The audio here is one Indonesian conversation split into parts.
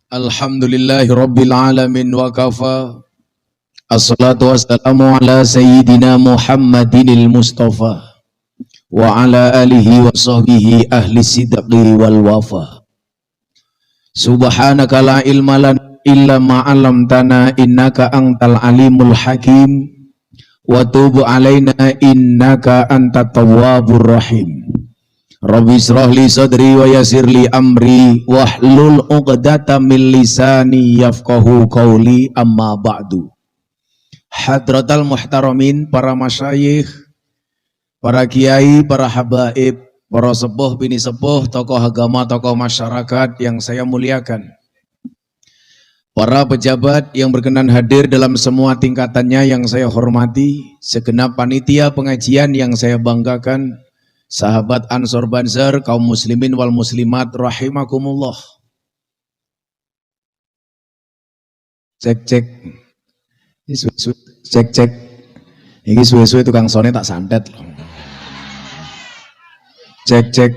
Alhamdulillahi Rabbil Alamin wa kafa. Assalatu wassalamu ala Sayyidina Muhammadinil Mustafa wa ala alihi wa sahbihi ahli sidqi wal wafa. Subhanaka la ilma lana illa ma'alamtana innaka antal alimul hakim wa tubu alaina innaka antat tawwabur rahim. Rabbi israh li sadri wa yassir li amri wahlul 'uqdatam min lisani yafqahu qawli amma ba'du. Hadratal muhtaramin, para masyayikh, para kiai, para habaib, para sepuh bini sepuh, tokoh agama, tokoh masyarakat yang saya muliakan, para pejabat yang berkenan hadir dalam semua tingkatannya yang saya hormati, segenap panitia pengajian yang saya banggakan, sahabat Ansor Banjar, kaum muslimin wal muslimat rahimakumullah. Cek cek. Cek cek. Ini suwe-suwe tukang sone tak santet loh. Cek cek.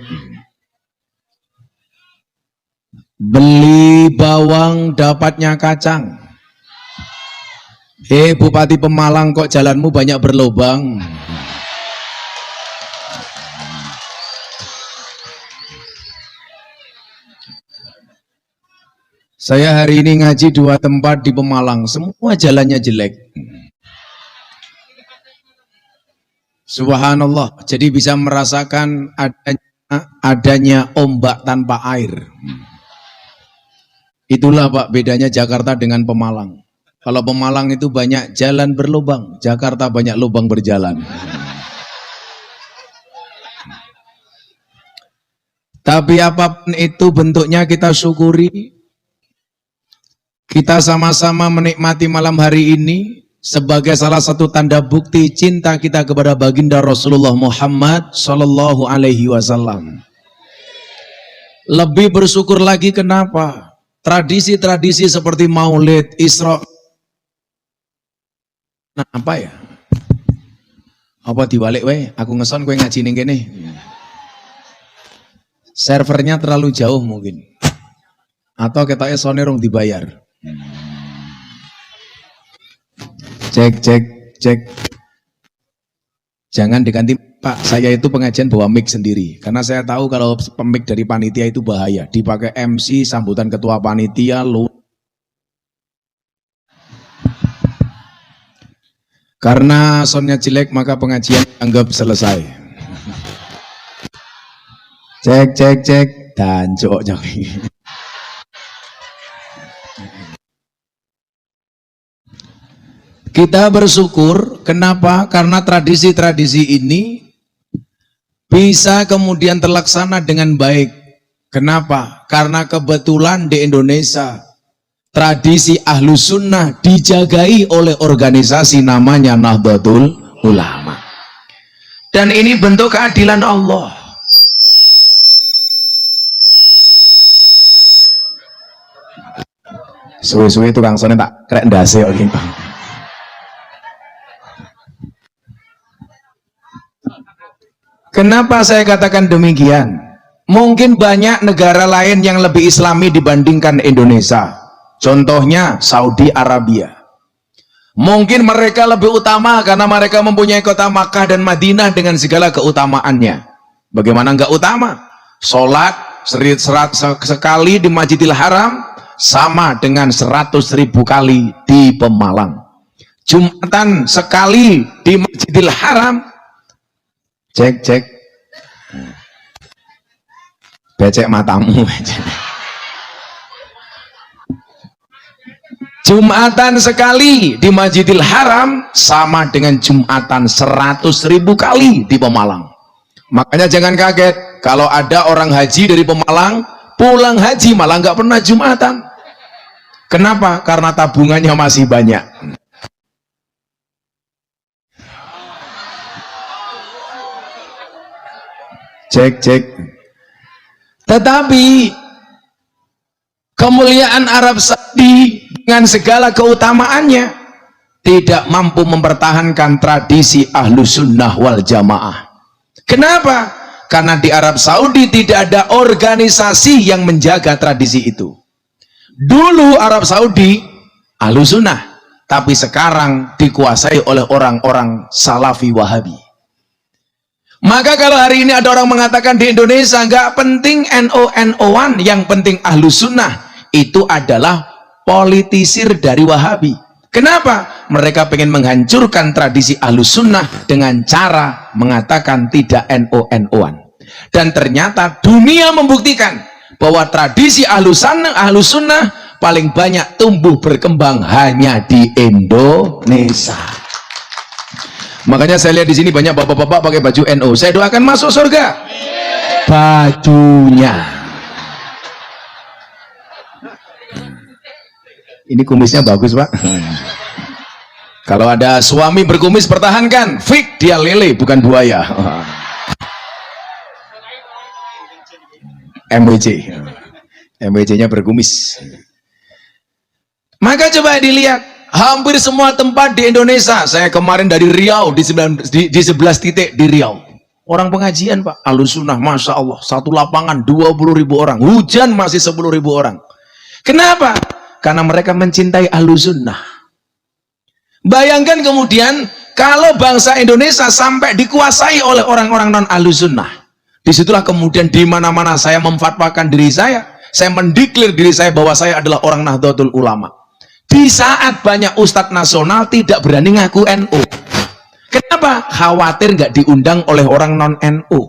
Beli bawang dapatnya kacang. Bupati Pemalang, kok jalanmu banyak berlubang? Saya hari ini ngaji 2 tempat di Pemalang, semua jalannya jelek. Subhanallah, jadi bisa merasakan adanya ombak tanpa air. Itulah Pak bedanya Jakarta dengan Pemalang. Kalau Pemalang itu banyak jalan berlubang, Jakarta banyak lubang berjalan. Tapi apapun itu bentuknya kita syukuri. Kita sama-sama menikmati malam hari ini sebagai salah satu tanda bukti cinta kita kepada baginda Rasulullah Muhammad Sallallahu Alaihi Wasallam. Lebih bersyukur lagi kenapa? Tradisi-tradisi seperti Maulid, Isra. Nah, apa ya? Apa dibalik weh? Aku ngeson kowe ngaji ning kene. Servernya terlalu jauh mungkin. Atau ketoknya sone rong dibayar. Cek cek cek. Jangan diganti Pak, saya itu pengajian bawa mic sendiri karena saya tahu kalau mic dari panitia itu bahaya, dipakai MC sambutan ketua panitia lu. Karena soundnya jelek maka pengajian anggap selesai. Cek cek cek dan cok. Kita bersyukur, kenapa? Karena tradisi-tradisi ini bisa kemudian terlaksana dengan baik. Kenapa? Karena kebetulan di Indonesia tradisi Ahlus Sunnah dijagai oleh organisasi namanya Nahdlatul Ulama. Dan ini bentuk keadilan Allah. Suwe-suwe tukang sone tak krek ndase kok gitu. Kenapa saya katakan demikian? Mungkin banyak negara lain yang lebih islami dibandingkan Indonesia. Contohnya Saudi Arabia. Mungkin mereka lebih utama karena mereka mempunyai kota Makkah dan Madinah dengan segala keutamaannya. Bagaimana enggak utama? Sholat sekali di Masjidil Haram sama dengan 100.000 kali di Pemalang. Jumatan sekali di Masjidil Haram. Cek cek. Becek matamu. Jumatan sekali di Masjidil Haram sama dengan Jumatan 100.000 kali di Pemalang. Makanya jangan kaget kalau ada orang haji dari Pemalang pulang haji malah nggak pernah Jumatan. Kenapa? Karena tabungannya masih banyak. Cek cek. Tetapi kemuliaan Arab Saudi dengan segala keutamaannya tidak mampu mempertahankan tradisi Ahlus Sunnah wal Jamaah. Kenapa? Karena di Arab Saudi tidak ada organisasi yang menjaga tradisi itu. Dulu Arab Saudi Ahlus Sunnah, tapi sekarang dikuasai oleh orang-orang Salafi Wahabi. Maka kalau hari ini ada orang mengatakan di Indonesia nggak penting NO-NO-an, yang penting Ahlus Sunnah, itu adalah politisir dari Wahabi. Kenapa? Mereka ingin menghancurkan tradisi Ahlus Sunnah dengan cara mengatakan tidak NO-NO-an. Dan ternyata dunia membuktikan bahwa tradisi Ahlus Sunnah paling banyak tumbuh berkembang hanya di Indonesia. Makanya saya lihat di sini banyak bapak-bapak pakai baju NO. Saya doakan masuk surga. Bajunya. Ini kumisnya bagus, Pak. Kalau ada suami berkumis, pertahankan. Fik, dia lele bukan buaya. MWC. MWC-nya berkumis. Maka coba dilihat, hampir semua tempat di Indonesia. Saya kemarin dari Riau, di 11 titik di Riau. Orang pengajian, Pak. Ahlus Sunnah, Masya Allah. Satu lapangan 20.000 orang. Hujan masih 10.000 orang. Kenapa? Karena mereka mencintai Ahlus Sunnah. Bayangkan kemudian kalau bangsa Indonesia sampai dikuasai oleh orang-orang non Ahlus Sunnah. Disitulah kemudian di mana-mana saya memfatwakan diri saya mendeklar diri saya bahwa saya adalah orang Nahdlatul Ulama. Di saat banyak ustadz nasional tidak berani ngaku NU. Kenapa? Khawatir nggak diundang oleh orang non NU.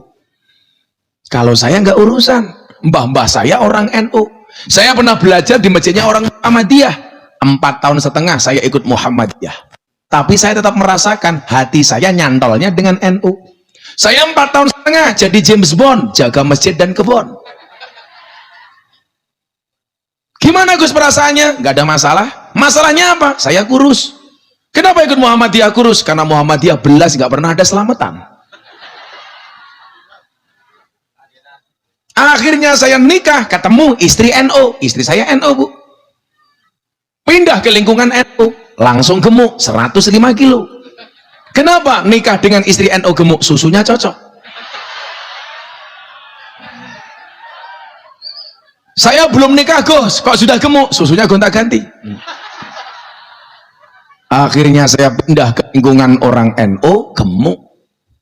Kalau saya nggak urusan, mbah-mbah saya orang NU. Saya pernah belajar di masjidnya orang Muhammadiyah. 4 tahun setengah saya ikut Muhammadiyah. Tapi saya tetap merasakan hati saya nyantolnya dengan NU. Saya 4 tahun setengah jadi James Bond, jaga masjid dan kebun. Gimana Gus perasaannya? Gak ada masalah. Masalahnya apa? Saya kurus. Kenapa ikut Muhammadiyah kurus? Karena Muhammadiyah belas gak pernah ada selamatan. Akhirnya saya nikah, ketemu istri NU. Istri saya NU, Bu. Pindah ke lingkungan NU, langsung gemuk 105 kilo. Kenapa? Nikah dengan istri NU gemuk, susunya cocok. Saya belum nikah, Gus, kok sudah gemuk, susunya gonta-ganti. Akhirnya saya pindah ke lingkungan orang NU, gemuk.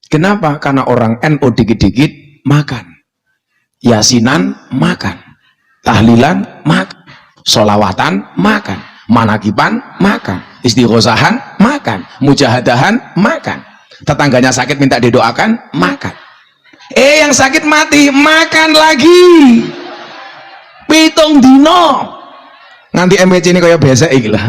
Kenapa? Karena orang NU dikit-dikit makan. Yasinan makan, tahlilan makan, sholawatan makan, manakiban makan, istighosahan makan, mujahadahan makan, tetangganya sakit minta didoakan makan, yang sakit mati makan lagi, pitung dino nganti MWC ini kayak biasa lah.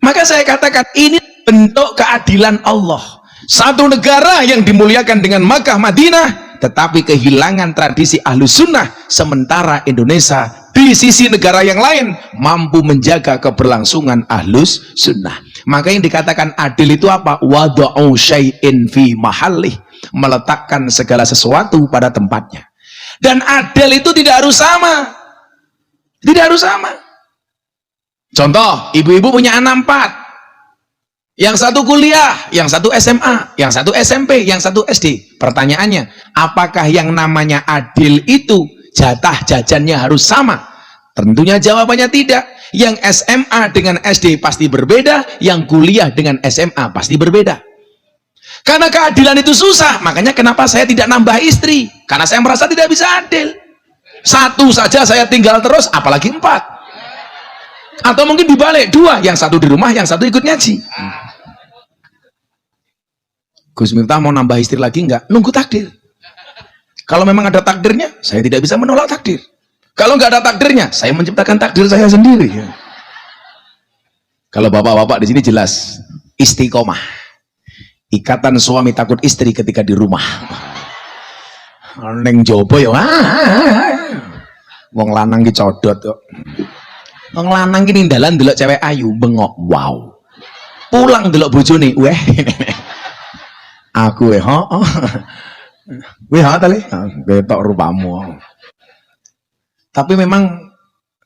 Maka saya katakan ini bentuk keadilan Allah. Satu negara yang dimuliakan dengan Makkah Madinah tetapi kehilangan tradisi Ahlus Sunnah, sementara Indonesia di sisi negara yang lain mampu menjaga keberlangsungan Ahlus Sunnah. Maka yang dikatakan adil itu apa? Wada'u syai'in fi mahallih, meletakkan segala sesuatu pada tempatnya. Dan adil itu tidak harus sama, tidak harus sama. Contoh, ibu-ibu punya anak 4, yang satu kuliah, yang satu SMA, yang satu SMP, yang satu SD. Pertanyaannya, apakah yang namanya adil itu jatah jajannya harus sama? Tentunya jawabannya tidak. Yang SMA dengan SD pasti berbeda, yang kuliah dengan SMA pasti berbeda. Karena keadilan itu susah, makanya kenapa saya tidak nambah istri? Karena saya merasa tidak bisa adil. Satu saja saya tinggal terus, apalagi 4. Atau mungkin dibalik, 2, yang satu di rumah, yang satu ikut ngaji. Gus Miftah mau nambah istri lagi enggak? Nunggu takdir. Kalau memang ada takdirnya, saya tidak bisa menolak takdir. Kalau nggak ada takdirnya, saya menciptakan takdir saya sendiri. Kalau bapak-bapak di sini jelas istiqomah. Ikatan suami takut istri ketika di rumah. Neng jopo ya. Wong lanang ki codot kok. Wong lanang ki nindalan delok cewek ayu bengok. Wow. Pulang delok bojone, weh. Aku tali betok rupamu. Tapi memang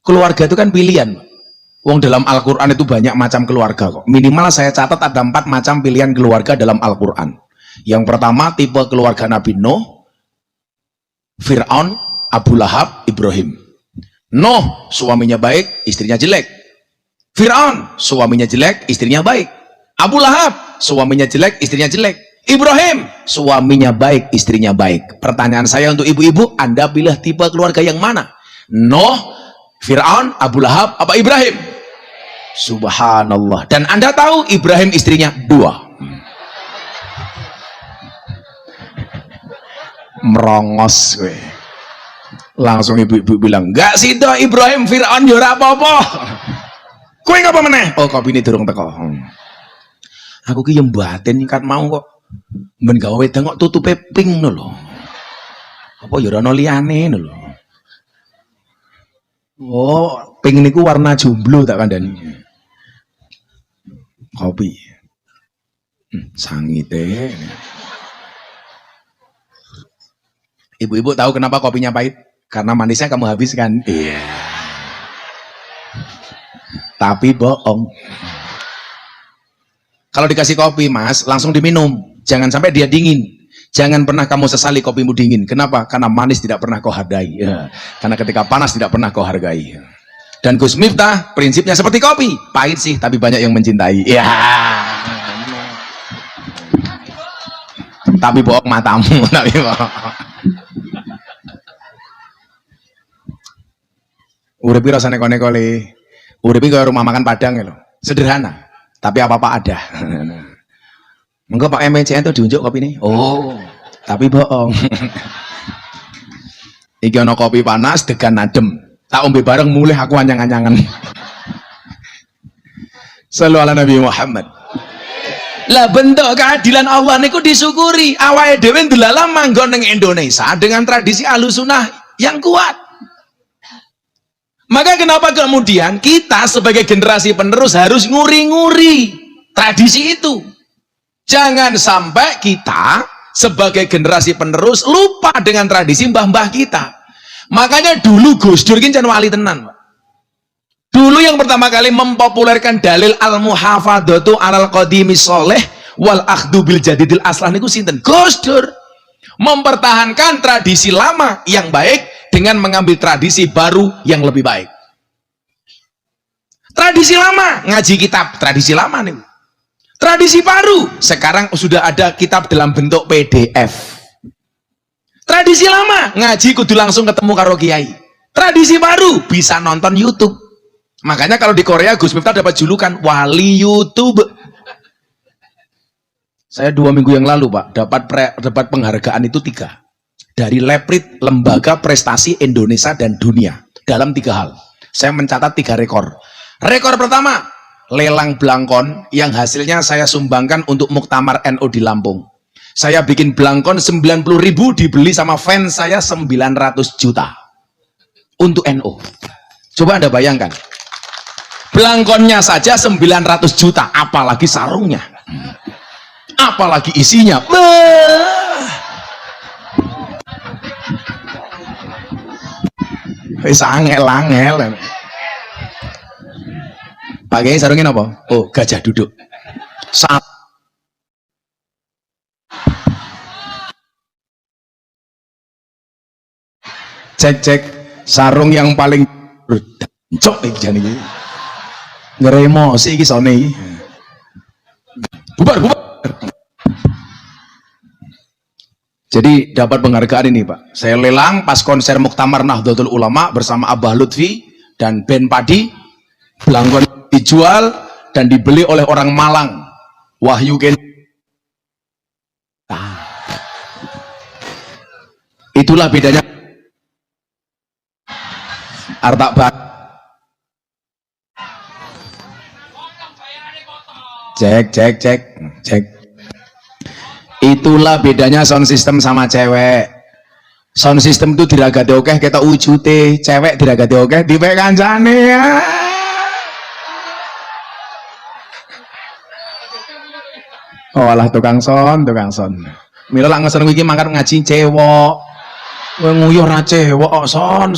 keluarga itu kan pilihan. Wong dalam Al-Quran itu banyak macam keluarga kok. Minimal saya catat ada 4 macam pilihan keluarga dalam Al-Quran. Yang pertama tipe keluarga Nabi Nuh, Fir'aun, Abu Lahab, Ibrahim. Nuh suaminya baik, istrinya jelek. Fir'aun suaminya jelek, istrinya baik. Abu Lahab suaminya jelek, istrinya jelek. Ibrahim suaminya baik, istrinya baik. Pertanyaan saya untuk ibu-ibu, Anda pilih tipe keluarga yang mana? Nuh, Fir'aun, Abu Lahab, apa Ibrahim? Subhanallah. Dan Anda tahu Ibrahim istrinya 2. Merongos gue. Langsung ibu-ibu bilang, enggak sih toh Ibrahim Fir'aun ya ora apa-apa. Kowe ngapa meneh? Oh, kopi ini durung teko. Aku ki yang batin kat mau kok. Men gawe wedang kok tutupe pink lho. Apa ya ora ono liyane lho. Oh, pink niku warna jomblo tak kandhani. Kopi. Sangite. Ibu-ibu tahu kenapa kopinya pahit? Karena manisnya kamu habiskan. Iya. Tapi bohong. Kalau dikasih kopi, Mas, langsung diminum. Jangan sampai dia dingin. Jangan pernah kamu sesali kopimu dingin. Kenapa? Karena manis tidak pernah kau hargai. Ya. Karena ketika panas tidak pernah kau hargai. Dan Gus Miftah prinsipnya seperti kopi. Pahit sih, tapi banyak yang mencintai. Ya. Tapi bohong matamu. Tapi bohong. Uripi rasanya kone-kone. Uripi ke rumah makan Padang ya loh. Sederhana, tapi apa-apa ada. Enggak Pak MCN tuh diunjuk kopi ini. Oh, tapi bohong. Iki ono kopi panas degan adem. Tak ombe bareng mulai aku anyang-anyangan. Shallallahu ala Nabi Muhammad. Lah bentuk keadilan Allah niku disyukuri. Awake dhewe ndelalah manggon ning Indonesia dengan tradisi Ahlussunnah yang kuat. Maka kenapa kemudian kita sebagai generasi penerus harus nguri-nguri tradisi itu. Jangan sampai kita sebagai generasi penerus lupa dengan tradisi mbah-mbah kita. Makanya dulu Gus Dur ini wali tenan, Pak. Dulu yang pertama kali mempopulerkan dalil al-muhafadzatu alal qadimi sholeh wal akhdu bil jadidil aslah niku sinten? Gus Dur. Mempertahankan tradisi lama yang baik dengan mengambil tradisi baru yang lebih baik. Tradisi lama ngaji kitab, tradisi lama nih. Tradisi baru sekarang sudah ada kitab dalam bentuk PDF. Tradisi lama ngaji kudu langsung ketemu karo kiai. Tradisi baru bisa nonton YouTube. Makanya kalau di Korea Gus Miftah dapat julukan wali YouTube. Saya 2 minggu yang lalu Pak dapat penghargaan itu 3 dari Leprit, Lembaga Prestasi Indonesia dan Dunia, dalam 3 hal. Saya mencatat 3 rekor. Rekor pertama, lelang belangkon yang hasilnya saya sumbangkan untuk Muktamar NU di Lampung. Saya bikin belangkon 90.000 dibeli sama fans saya 900 juta untuk NU. Coba Anda bayangkan, belangkonnya saja 900 juta, apalagi sarungnya, apalagi isinya. Wis angel-angel. Pakai sarungnya apa? Oh, gajah duduk. Cek sarung yang paling cok iki jane iki. Ngeremosi iki sone iki. Bubar. Jadi dapat penghargaan ini Pak. Saya lelang pas konser Muktamar Nahdlatul Ulama bersama Abah Lutfi dan band Padi. Belangkon dijual dan dibeli oleh orang Malang. Wahyu Ken. Itulah bedanya. Artak Bat. Cek. Itulah bedanya sound system sama cewek. Sound system itu diragati oke, kita wujute. Cewek diragati oke, dipek kancane ya. Oh alah tukang son. Mila lak ngesen iki mangkat ngaji cewek. Kowe nguyuh ra cewek kok son.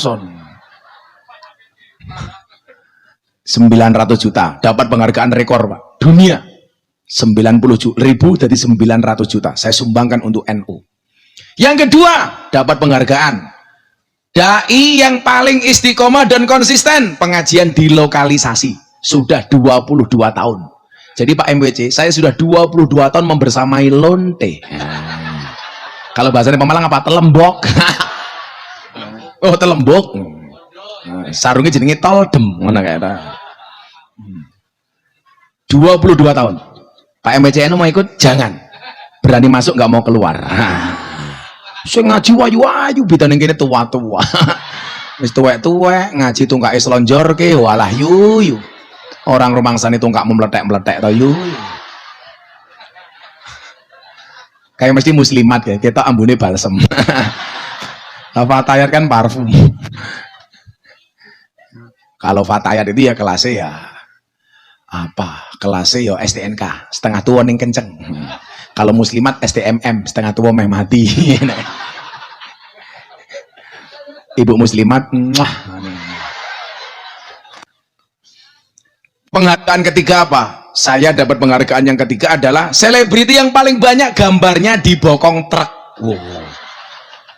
900 juta dapat penghargaan rekor Pak dunia. 90.000 dari 900 juta saya sumbangkan untuk NU. Yang kedua dapat penghargaan Dai yang paling istiqomah dan konsisten pengajian di lokalisasi sudah 22 tahun. Jadi Pak MWC, saya sudah 22 tahun membersamai lonte. Kalau bahasanya Pemalang apa? Telembok. Oh, telembok. Sarungnya jenenge toldem, mana kayak 22 tahun. Pak MWC mau ikut? Jangan. Berani masuk nggak mau keluar. Saya ngaji wayu-wayu bidane kene tua-tua. Wis tuwek-tuwek ngaji tungkake slonjorke walah yuyu. Orang rumangsane tungkakmu meletek-meletek to yuyu. Kayak mesti muslimat ya, kita ambune balsem. Fatayat kan parfum. Kalau Fatayat itu ya kelasnya ya apa? Kelasnya ya STNK, setengah tua ning kenceng. Kalau muslimat STMM, setengah tua meh mati. Ibu muslimat, penghargaan ketiga apa? Saya dapat penghargaan yang ketiga adalah selebriti yang paling banyak gambarnya di bokong truk. Wow.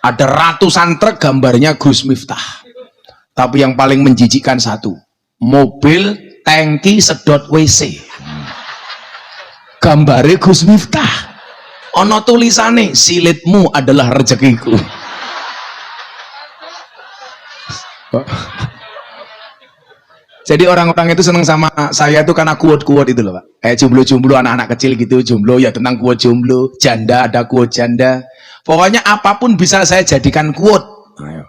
Ada ratusan truk gambarnya Gus Miftah. Tapi yang paling menjijikkan satu, mobil tangki sedot WC. Gambarnya Gus Miftah. Ono tulisane, silitmu adalah rezekiku. Jadi orang-orang itu seneng sama saya itu karena quote-quote itu loh Pak. Kayak jomblo-jomblo anak-anak kecil gitu, jomblo ya tentang quote jomblo, janda ada quote janda. Pokoknya apapun bisa saya jadikan quote. Ayo.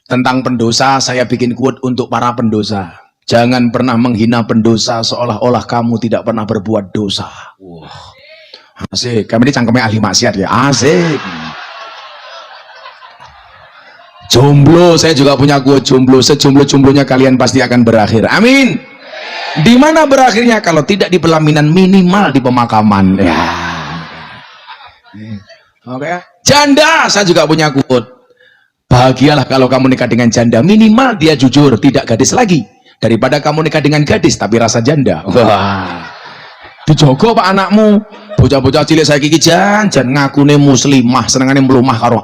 Tentang pendosa saya bikin quote untuk para pendosa. Jangan pernah menghina pendosa seolah-olah kamu tidak pernah berbuat dosa. Wow. Asik, kami ini cangkemnya ahli maksiat ya, asik. Jomblo, saya juga punya quote jomblo. Sejomblo-jomblonya kalian pasti akan berakhir. Amin. Di mana berakhirnya kalau tidak di pelaminan, minimal di pemakaman. Ya. Oke. Janda, saya juga punya quote. Bahagialah kalau kamu nikah dengan janda, minimal dia jujur, tidak gadis lagi. Daripada kamu nikah dengan gadis tapi rasa janda. Wah. Dijogo Pak anakmu. Bocah-bocah cilik saya kiki jan ngakune muslimah, senengane mlumah karo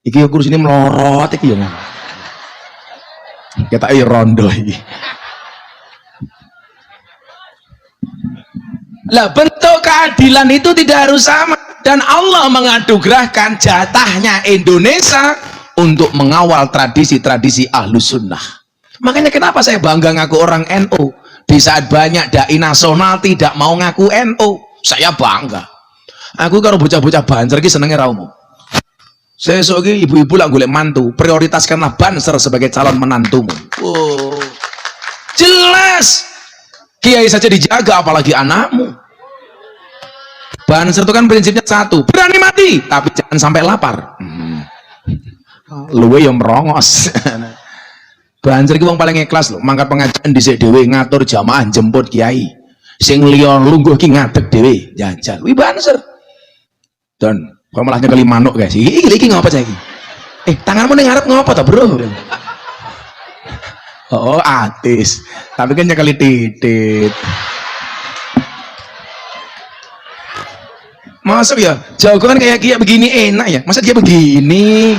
Iki yo kursi ini melorot iki yo. Kita rondo iki. Lah bentuk keadilan itu tidak harus sama dan Allah menganugerahkan jatahnya Indonesia untuk mengawal tradisi-tradisi Ahlus Sunnah. Makanya kenapa saya bangga ngaku orang NU di saat banyak dai nasional tidak mau ngaku NU. Saya bangga. Aku kalau bocah-bocah Banser ki senenge ra umum. Saya sogi ibu-ibu lah golek mantu, prioritaskanlah Banser sebagai calon menantumu. Oh. Jelas. Kiai saja dijaga apalagi anakmu. Banser itu kan prinsipnya satu, berani mati tapi jangan sampai lapar. Luwe yang merongos. Banser ki wong paling ikhlas lho, mangkat pengajian dhisik dhewe ngatur jamaah jemput kiai. Sing liya lungguh ki ngadeg dhewe, jajal. Wi Banser. Dan kok malah nyekeli manuk guys. Iki ngapa saiki? Tanganmu ning ngarep ngapa to, Bro? Oh, atis. Tapi kan nyekeli titit. Masuk ya, jagoan kayak kia begini enak ya. Masa dia begini?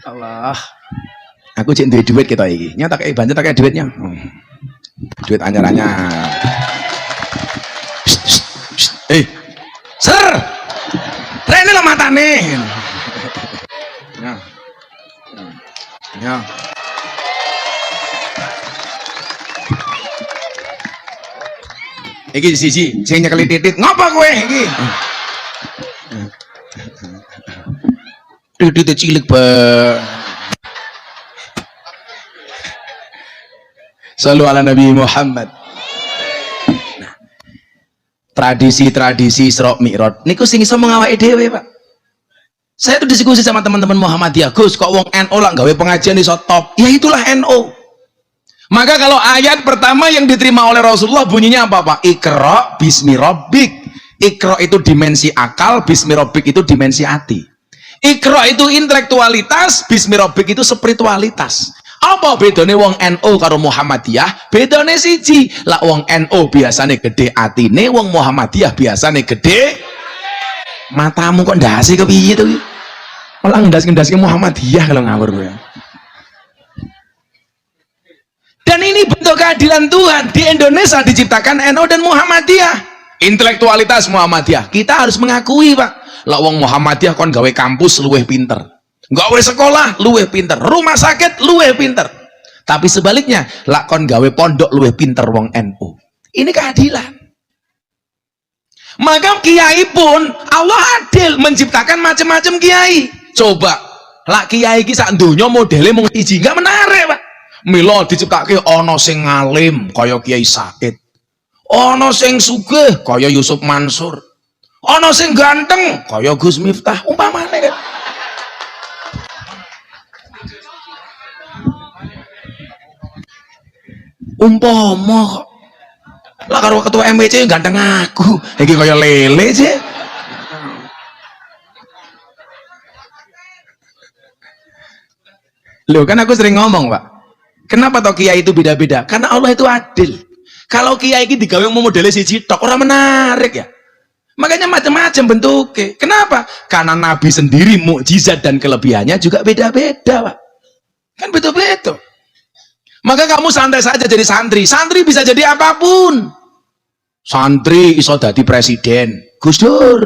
Allah, aku cek duit kita ini. Nyata kayak Banser tak kayak duitnya. Duit anyar-anyar. Ser, Rene lah matane. Ya. Iki siji, sing nyekeli titit. Ngapa kowe iki? Titit cilik ba. Sallu ala Nabi Muhammad. Nah, tradisi-tradisi Isra Mi'raj niku sing iso mengawake dhewe, Pak. Saya tuh diskusi sama teman-teman Muhammadiyah, Gus, kok wong NU lah gawe pengajian iso top. Ya itulah NU. Maka kalau ayat pertama yang diterima oleh Rasulullah bunyinya apa, Pak? Iqra bismi rabbik. Iqra itu dimensi akal, bismi rabbik itu dimensi hati. Iqra itu intelektualitas, bismi rabbik itu spiritualitas. Apa bedane wong NU karo Muhammadiyah? Bedane siji, lah wong NU biasane gede atine, wong Muhammadiyah biasane gede matamu. Kok ndase kepiye to iki? Malah ndas-ndas Muhammadiyah kalau ngawur ya. Dan ini bentuk keadilan Tuhan. Di Indonesia diciptakan NU dan Muhammadiyah. Intelektualitas Muhammadiyah. Kita harus mengakui, Pak. Lah wong Muhammadiyah kon gawe kampus luweh pinter. Gawe sekolah luweh pinter. Rumah sakit luweh pinter. Tapi sebaliknya, lah kon gawe pondok luweh pinter wong NU. Ini keadilan. Maka kiai pun Allah adil menciptakan macam-macam kiai. Coba, lah kiai ki sak donya modele mung siji, enggak menarik, Pak. Mila diciptake ana sing ngalim kaya Kiai Sakit, ana sing sugih kaya Yusuf Mansur, ana sing ganteng kaya Gus Miftah umpamane kan. Umpama lah karo ketua MWC ganteng aku, iki kaya lele sih. Loh kan aku sering ngomong, Pak. Kenapa toh kiai itu beda-beda? Karena Allah itu adil. Kalau kiai ini digawe mau modelnya siji tok orang menarik ya. Makanya macam-macam bentuknya. Kenapa? Karena Nabi sendiri mukjizat dan kelebihannya juga beda-beda, Pak. Kan betul-betul. Maka kamu santai saja jadi santri. Santri bisa jadi apapun. Santri iso dadi presiden, Gus Dur.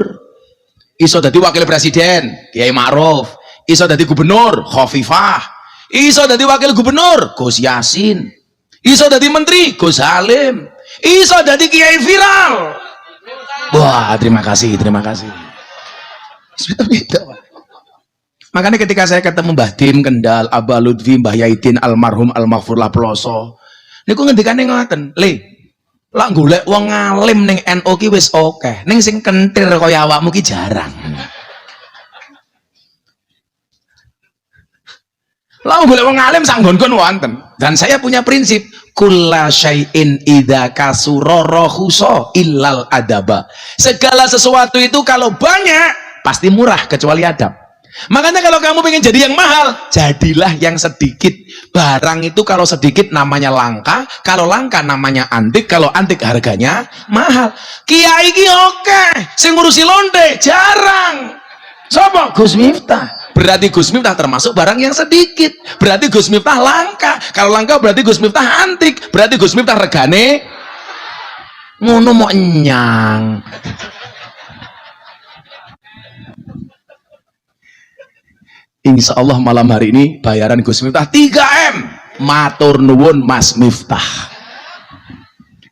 Iso dadi wakil presiden, Kiai Ma'ruf. Iso dadi gubernur, Khofifah. Iso dadi wakil gubernur, Gus Yasin. Iso dadi menteri, Gus Halim. Iso dadi kiai viral. Wah, terima kasih, terima kasih. Makanya ketika saya ketemu Mbah Dim Kendal, Abah Lutfi, Mbah Yaidin almarhum almaghfurlah Ploso, niku ngendikane ngoten, "Le, lak golek wong alim ning NU ki wis akeh, ning sing kentir kaya awakmu ki jarang." Lalu boleh wong alim sanggon-gon wonten. Dan saya punya prinsip, kulla syai'in idza kasura rahusa illal adaba. Segala sesuatu itu kalau banyak pasti murah kecuali adab. Makanya kalau kamu pengen jadi yang mahal, jadilah yang sedikit. Barang itu kalau sedikit namanya langka, kalau langka namanya antik, kalau antik harganya mahal. Kiai ki oke, sing ngurusi londe jarang. Sopo? Gus Miftah. Berarti Gus Miftah termasuk barang yang sedikit. Berarti Gus Miftah langka. Kalau langka berarti Gus Miftah antik. Berarti Gus Miftah regane ngono mau nyang. Insya Allah malam hari ini bayaran Gus Miftah 3M. Matur nuwun Mas Miftah.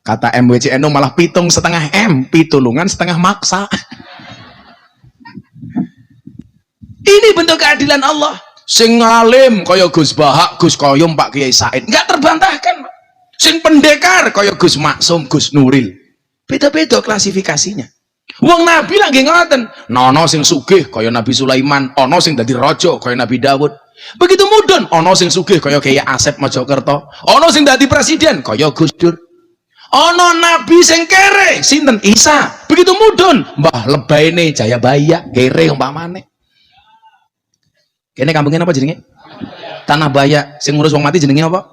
Kata MWCNU malah 7,5 M. Pitulungan setengah maksa. Ini bentuk keadilan Allah. Sing ngalim kaya Gus Bahak, Gus Koyum, Pak Kiai Said, nggak terbantahkan. Sing pendekar kaya Gus Maksum, Gus Nuril, beda-beda klasifikasinya. Wong Nabi lagi ngoten, nono sing sugih kaya Nabi Sulaiman, ono sing dadi raja kaya Nabi Dawud. Begitu mudun, ono sing sugih kaya Kiai Asep Mojokerto, ono sing dadi presiden kaya Gus Dur. Ono nabi sing kere, sinten Isa. Begitu mudun, Mbah Lebaine Jayabaya, kere umpamane. Kene kampungnya apa jenenge? Tanah Baya. Sing ngurus wong mati jenenge apa?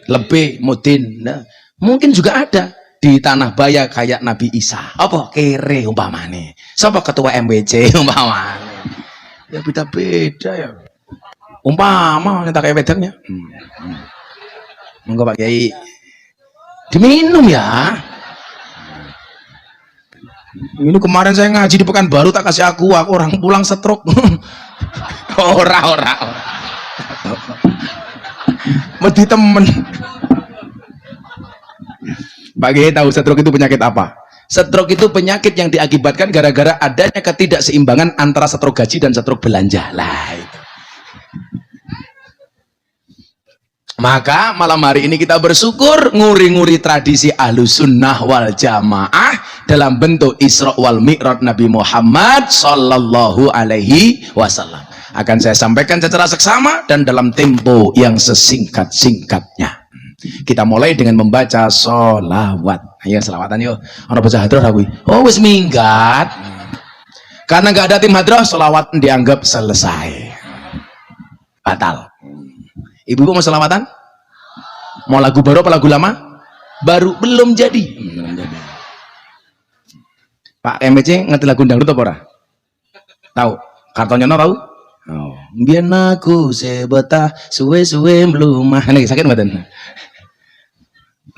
Lebe Mudin. Nah, mungkin juga ada di Tanah Baya kayak Nabi Isa. Apa? Kere umpamane. Sapa ketua MWC umpamane. Ya beda-beda ya. Umpama nyetak kayak wedangnya. Monggo Pak Kiai. Diminum ya. Ini kemarin saya ngaji di Pekanbaru tak kasih aku orang pulang stroke. Ora. Mesti temen. Pak Kiai tahu stroke itu penyakit apa? Stroke itu penyakit yang diakibatkan gara-gara adanya ketidakseimbangan antara stroke gaji dan stroke belanja. Lah itu. Maka malam hari ini kita bersyukur nguri-nguri tradisi Ahlus Sunnah wal Jamaah dalam bentuk Isra wal Mi'raj Nabi Muhammad sallallahu alaihi wasallam. Akan saya sampaikan secara seksama dan dalam tempo yang sesingkat-singkatnya. Kita mulai dengan membaca sholawat. Ayo selawatan yuk. Ana baca hadrah aku. Oh wis minggat. Karena nggak ada tim hadrah, sholawat dianggap selesai. Batal. Ibu mau selawatan? Mau lagu baru apa lagu lama? Baru, belum jadi. Pak MBC ngerti lagu dangdut apa ora? Tahu? Kartonyono tahu? Oh, biyen aku sebetah suwe-suwe mlumah. Niki sakit mboten?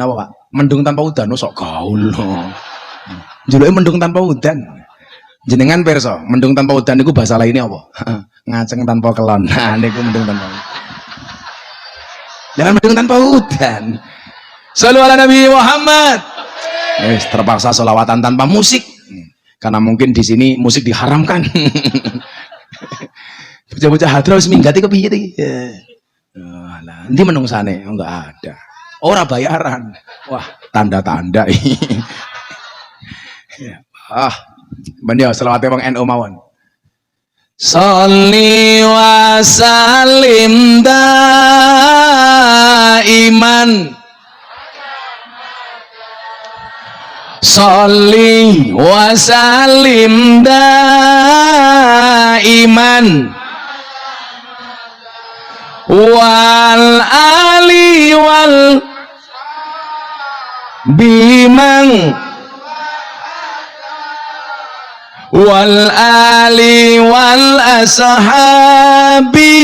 Napa, Pak? Mendung tanpa udan sok gaul. Juluke mendung tanpa udan. Jenengan pirsa, mendung tanpa udan niku bahasa lainnya apa? Ngaceng tanpa kelon. Nah, niku mendung tanpa udan. Jangan mendung tanpa udan. Shallu ala Nabi Muhammad. Terpaksa sholawatan tanpa musik. Karena mungkin di sini musik diharamkan. Bocah-bocah hadra wis minggati kepiye iki? Lah, endi menungsane? Oh, enggak ada. Ora bayaran. Wah, tanda-tanda iki. Bener selawate wong NU mawon. Sholli wa sallim daiman. Sholli wa sallim daiman wal ali wal bimang wal ali wal ashabi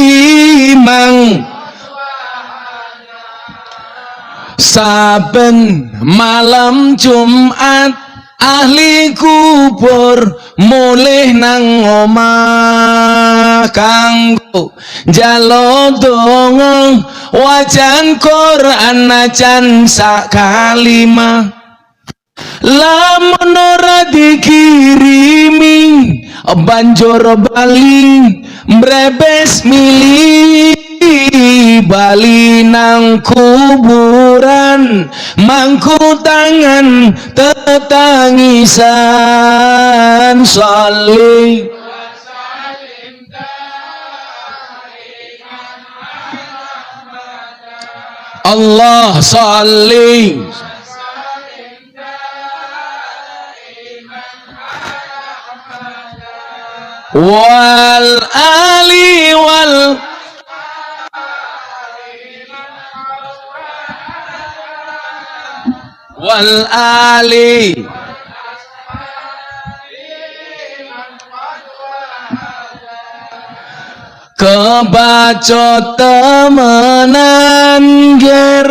mang saben malam Jumat ahli kubur mulih nang omah kanggo njaluk donga wajan Quran najan sak kalimah lamun ora dikirimi banjur bali mbrebes milih bali nang kuburan mangku tangan tetangisan sholli Allah sholli wal ali wal ali kebaca temenan ger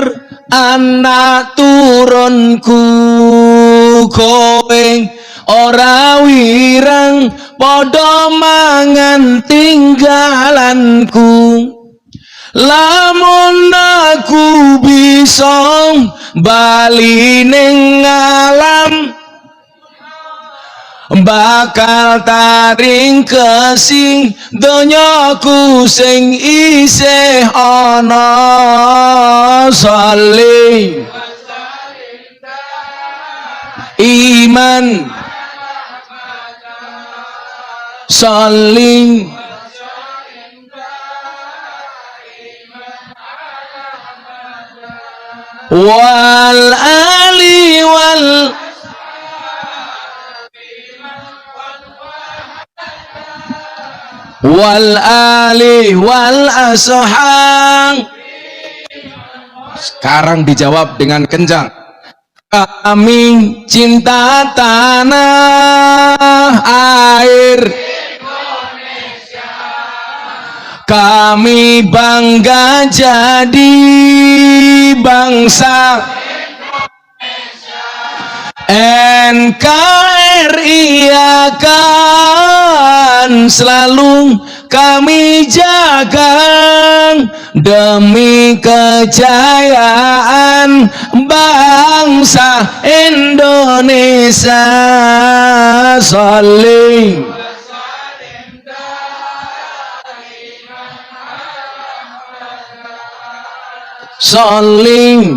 anak turunku kowe ora wirang padha mangan tinggalanku lamun aku bisa bali ning alam bakal taring kesing donyaku sing isih ana sholli iman sholli wal ali wal ali wal ashab. Sekarang dijawab dengan kencang. Kami cinta tanah air Indonesia. Kami bangga jadi bangsa Indonesia. NKRI akan selalu kami jaga demi kejayaan bangsa Indonesia. Sholli sholli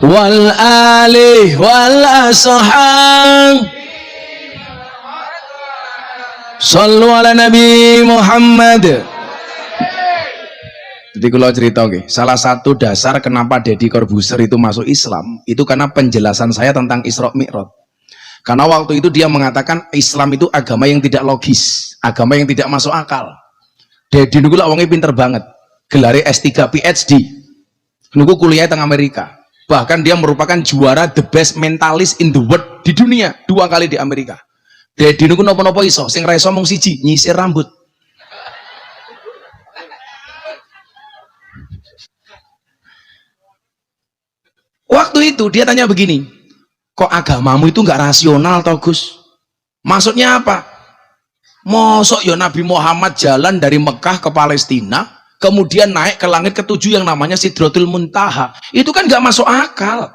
wal ali wal ashab. Shallu ala Nabi Muhammad. Jadi kalau cerita salah satu dasar kenapa Deddy Corbuzier itu masuk Islam itu karena penjelasan saya tentang Isra Mi'raj. Karena waktu itu dia mengatakan Islam itu agama yang tidak logis, agama yang tidak masuk akal. Deddy niku lak wonge pinter banget, gelare S3 PhD. Niku kuliah teng Amerika. Bahkan dia merupakan juara the best mentalist in the world di dunia 2 kali di Amerika. Deddy niku napa-napa iso, sing ra iso mung siji, nyisir rambut. Waktu itu dia tanya begini, kok agamamu itu nggak rasional toh Gus? Maksudnya apa? Mosok ya Nabi Muhammad jalan dari Mekah ke Palestina, kemudian naik ke langit ke-7 yang namanya Sidratul Muntaha. Itu kan nggak masuk akal.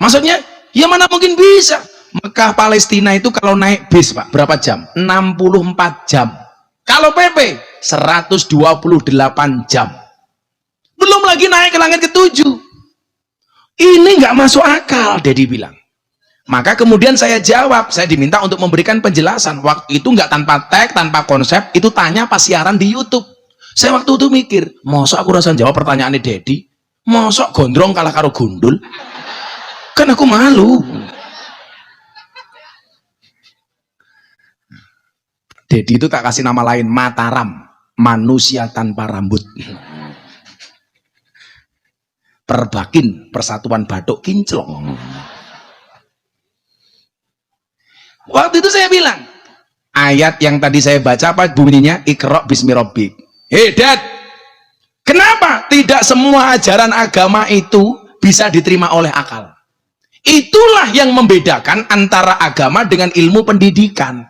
Maksudnya, ya mana mungkin bisa? Mekah Palestina itu kalau naik bis Pak, berapa jam? 64 jam. Kalau PP, 128 jam. Belum lagi naik ke langit ke-7. Ini nggak masuk akal, Deddy bilang. Maka kemudian saya jawab, saya diminta untuk memberikan penjelasan. Waktu itu nggak tanpa tag, tanpa konsep, itu tanya pas siaran di YouTube. Saya waktu itu mikir, mosok aku rasa jawab pertanyaannya Deddy, mosok gondrong kalah karo gundul? Kan aku malu. Deddy itu tak kasih nama lain, Mataram, manusia tanpa rambut. Perbakin, Persatuan Batuk Kinclong. Waktu itu saya bilang, ayat yang tadi saya baca apa bunyinya? Iqra bismi rabbik. Hei Dad, kenapa tidak semua ajaran agama itu bisa diterima oleh akal? Itulah yang membedakan antara agama dengan ilmu pendidikan.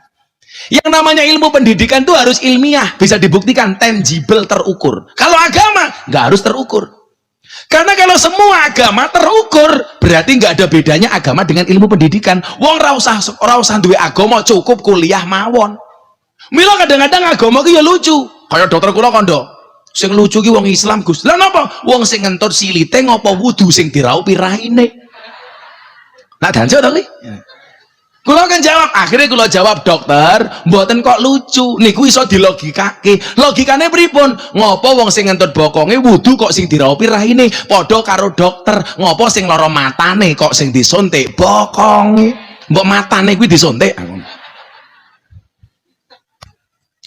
Yang namanya ilmu pendidikan itu harus ilmiah, bisa dibuktikan, tangible, terukur. Kalau agama nggak harus terukur. Karena kalau semua agama terukur, berarti nggak ada bedanya agama dengan ilmu pendidikan. Wong ora usah duwe agama, cukup kuliah mawon. Mila kadang-kadang agama ki ya lucu. Kayak dokter kula kondo. Sing lucu ki wong Islam, Gus. Lah napa? Wong sing ngentut silite ngopo wudu sing diraupi raine. Nah danjo to ki? Kula kan jawab, akhirnya kula jawab, dokter, mboten kok lucu, niku iso dilogikake. Logikane pripun? Ngopo wong sing ngentut bokonge wudu kok sing diraupi raine? Padha karo dokter, ngopo sing lara matane kok sing disuntik bokonge? Mbok matane kuwi disuntik.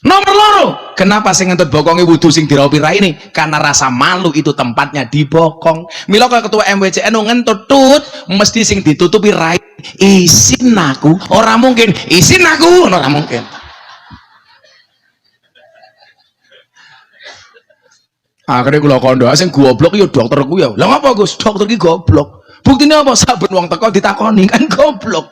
Nomor loro, kenapa sing ngentut bokonge wudu sing diraupi raine? Karena rasa malu itu tempatnya di bokong. Mila kalau ketua MWCN ngentut tut, mesti sing ditutupi rai. Isin aku, ora mungkin. Isin aku, ora mungkin. Akhirnya kula kondo, sing goblok ya dokterku ya. Lah ngapa Gus? Dokter ki goblok. Buktine apa? Saben wong teko ditakoni kan goblok.